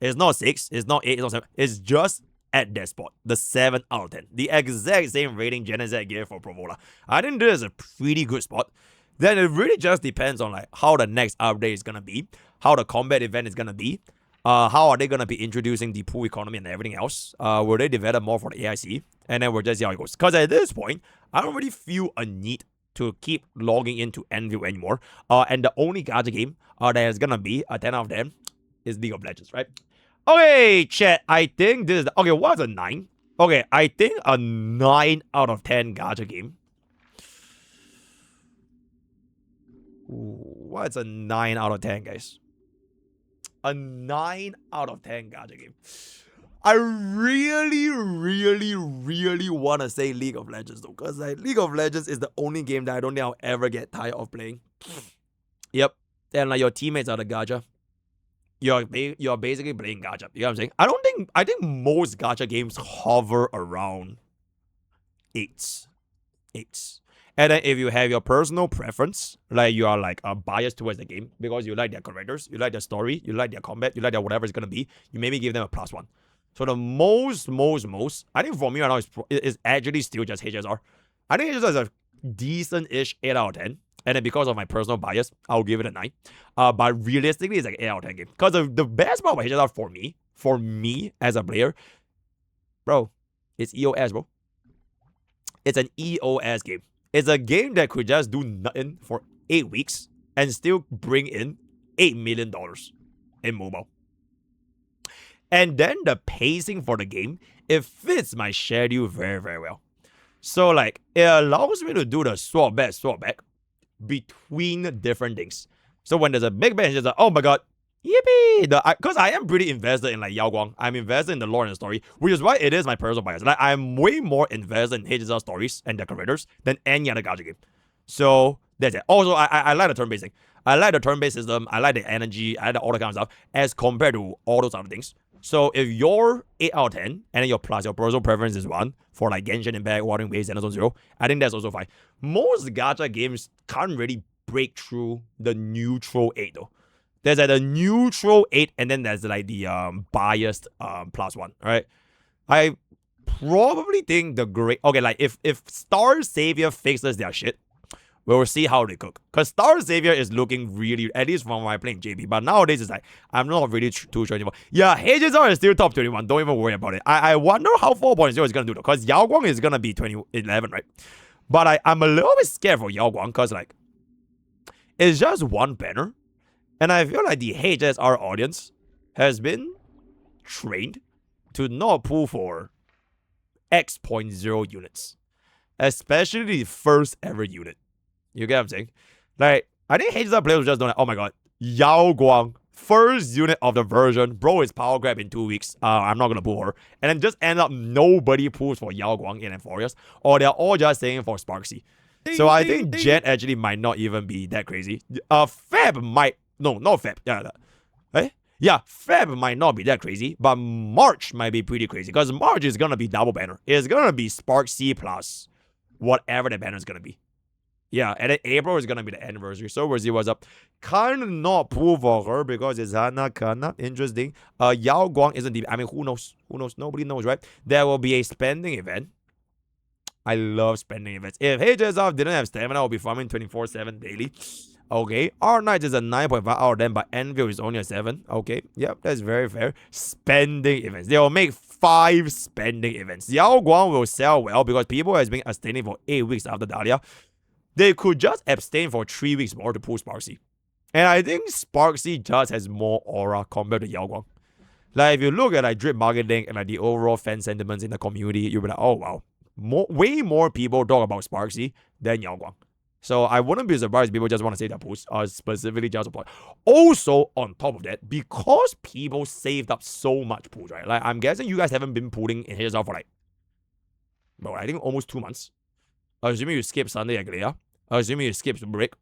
It's not 6, it's not 8, it's not 7. It's just at that spot, the 7 out of 10. The exact same rating Gen Z gave for Provola. I think this is a pretty good spot. Then it really just depends on like how the next update is gonna be, how the combat event is gonna be. How are they going to be introducing the pool economy and everything else? Will they develop more for the AIC? And then we'll just see how it goes. Because at this point, I don't really feel a need to keep logging into Envy anymore. And the only gacha game that is going to be a 10 out of 10 is League of Legends, right? Okay, chat. I think this is... Okay, what's a 9? Okay, I think a 9 out of 10 gacha game. Ooh, what's a 9 out of 10, guys? A 9 out of 10 gacha game. I really, really, really want to say League of Legends though, because like League of Legends is the only game that I don't think I'll ever get tired of playing. Yep. And like your teammates are the gacha. you're basically playing gacha. You know what I'm saying? I think most gacha games hover around 8s. And then if you have your personal preference, like you are like biased towards the game because you like their characters, you like their story, you like their combat, you like their whatever it's gonna be, you maybe give them a +1. So the most, I think for me right now is actually still just HSR. I think HSR is a decent-ish 8 out of 10. And then because of my personal bias, I'll give it a 9. But realistically, it's like 8 out of 10 game. Because the best part about HSR for me as a player, bro, it's EOS, bro. It's an EOS game. It's a game that could just do nothing for 8 weeks and still bring in $8 million in mobile. And then the pacing for the game, it fits my schedule very, very well. So like, it allows me to do the swap back between different things. So when there's a big bang, it's just like, oh my god, yippee! Because I am pretty invested in like Yao Guang. I'm invested in the lore and the story, which is why it is my personal bias. Like I'm way more invested in HSR stories and their characters than any other gacha game. So that's it. Also, I like the turn-based thing. I like the turn-based system. I like the energy. I like all the kind of stuff as compared to all those other things. So if you're 8 out of 10 and then your personal preference is 1 for like Genshin Impact, Wuthering Waves, and 0, I think that's also fine. Most gacha games can't really break through the neutral 8 though. There's like the neutral 8 and then there's like the biased +1, right? I probably think the great like if Star Savior fixes their shit, we'll see how they cook. Because Star Savior is looking really, at least from my playing JP. But nowadays, it's like, I'm not really too sure anymore. Yeah, HSR is still top 21. Don't even worry about it. I wonder how 4.0 is going to do though. Because Yao Guang is going to be 2011, right? But I'm a little bit scared for Yao Guang. Because like, it's just one banner. And I feel like the HSR audience has been trained to not pull for X.0 units. Especially the first ever unit. You get what I'm saying? Like, I think HSR players just don't like, oh my god, Yao Guang, first unit of the version, bro is power grab in 2 weeks. I'm not gonna pull her. And then just end up nobody pulls for Yao Guang in Emphorius, or they're all just saying for Sparksy. So I think Jen actually might not even be that crazy. Feb might, no, not Feb. Yeah, Feb might not be that crazy, but March might be pretty crazy because March is gonna be double banner. It's gonna be Sparksy plus whatever the banner is gonna be. Yeah, and then April is gonna be the anniversary, so we'll see what's up. Can't not pull for her because it's kinda interesting. Yao Guang isn't I mean, who knows? Nobody knows, right? There will be a spending event. I love spending events. If HSR didn't have stamina, I'll be farming 24/7 daily. Okay, Arknights is a 9.5 out of 10, but Endfield is only a 7. Okay, yep, that's very fair. Spending events. They will make 5 spending events. Yao Guang will sell well because people has been abstaining for 8 weeks after Dahlia. They could just abstain for 3 weeks more to pull Sparksy. And I think Sparksy just has more aura compared to Yao Guang. Like, if you look at like drip marketing and like the overall fan sentiments in the community, you'll be like, oh wow, way more people talk about Sparksy than Yao Guang. So I wouldn't be surprised if people just want to say their pools, specifically just support. Also, on top of that, because people saved up so much pools, right? Like, I'm guessing you guys haven't been pooling in HSR for like, bro, I think almost 2 months. Assuming you skip Sunday at Glea. Assuming you skip break.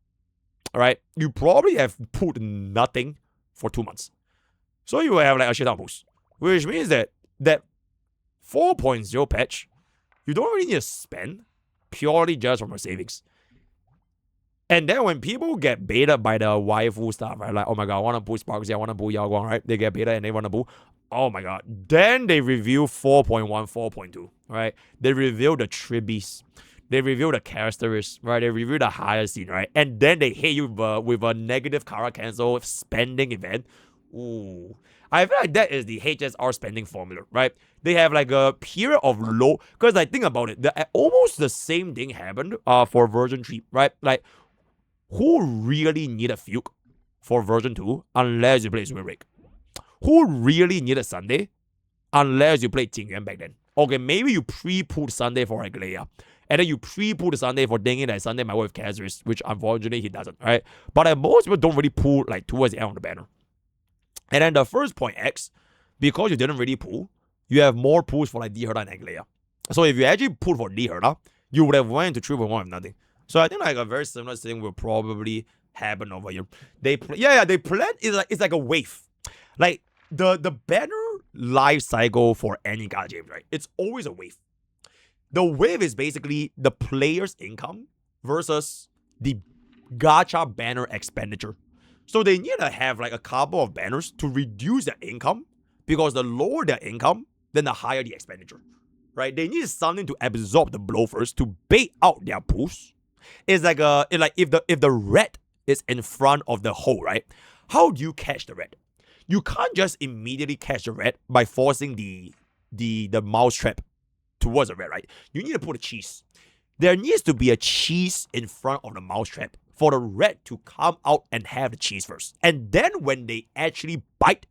Alright, you probably have put nothing for 2 months. So you will have like a shit ton of pools. Which means that 4.0 patch, you don't really need to spend purely just from your savings. And then when people get baited by the waifu stuff, right? Like, oh my god, I want to pull Sparksy, I want to pull Yao Guang, right? They get baited and they want to pull. Oh my god. Then they reveal 4.1, 4.2, right? They reveal the tribbies. They reveal the characteristics, right? They reveal the higher scene, right? And then they hit you with a negative Kara cancel spending event. Ooh. I feel like that is the HSR spending formula, right? They have like a period of low, because like think about it, almost the same thing happened for version 3, right? Like, who really needed Fuke for version 2 unless you play Super Break? Who really needed Sunday unless you played Jingyuan back then? Okay, maybe you pre-pulled Sunday for Aglea. And then you pre-pulled Sunday for thinking that Sunday might work with Kazris, which unfortunately he doesn't, right? But like, most people don't really pull like towards the end of the banner. And then the first point X, because you didn't really pull, you have more pulls for like D-Herda and Aglea. So if you actually pulled for D-Herda, you would have went to 3.1 with nothing. So I think like a very similar thing will probably happen over here. They plan it's like a wave. Like the banner life cycle for any gacha game, right? It's always a wave. The wave is basically the player's income versus the gacha banner expenditure. So they need to have like a couple of banners to reduce their income, because the lower their income, then the higher the expenditure, right? They need something to absorb the blow first to bait out their pools. It's like if the red is in front of the hole, right? How do you catch the red? You can't just immediately catch the red by forcing the mouse trap towards the red, right? You need to put a cheese. There needs to be a cheese in front of the mouse trap for the red to come out and have the cheese first. And then when they actually bite,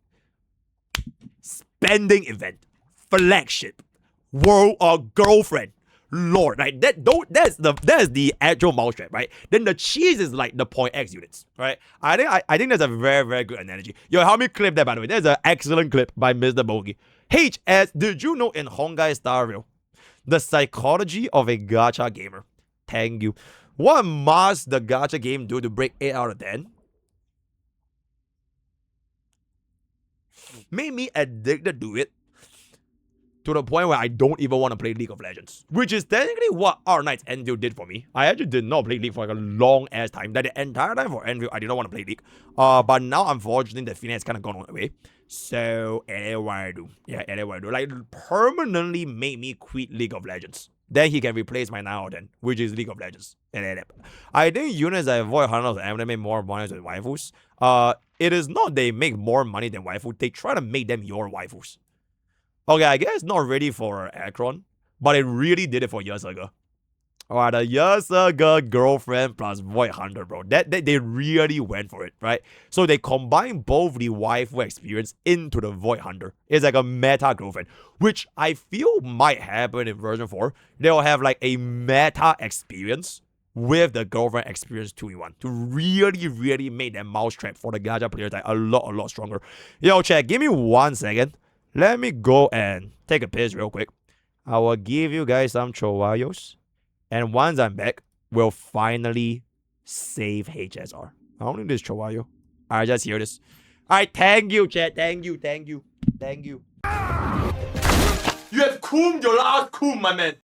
spending event, flagship, world or girlfriend, Lord, right? That's the actual mouse trap, right? Then the cheese is like the point X units, right? I think that's a very, very good analogy. Yo, help me clip that, by the way. There's an excellent clip by MrPokke. HS, did you know in Honkai Star Rail, the psychology of a gacha gamer? Thank you. What must the gacha game do to break 8 out of 10? Made me addicted to it, to the point where I don't even want to play League of Legends. Which is technically what Arknights Endfield did for me. I actually did not play League for like a long ass time. That the entire time for Endfield, I did not want to play League. But now, unfortunately, the feeling has kind of gone away. So, what I do. Yeah, what I do. Like, permanently made me quit League of Legends. Then he can replace my 9 out of 10, which is League of Legends. I think units that avoid hundreds of them make more money than waifus. It is not they make more money than waifus. They try to make them your waifus. Okay, I guess not ready for Akron, but it really did it for Yasaga. Alright, the Yasaga girlfriend plus Void Hunter, bro. That they really went for it, right? So they combine both the waifu experience into the Void Hunter. It's like a meta girlfriend, which I feel might happen in version 4. They'll have like a meta experience with the girlfriend experience 2-in-1 to really, really make that mousetrap for the gacha players like a lot stronger. Yo, chat, give me 1 second. Let me go and take a piss real quick. I will give you guys some chowayos. And once I'm back, we'll finally save HSR. I don't need this chowayo. Alright, just hear this. Alright, thank you, chat. Thank you. You have cooled your last cool, my man.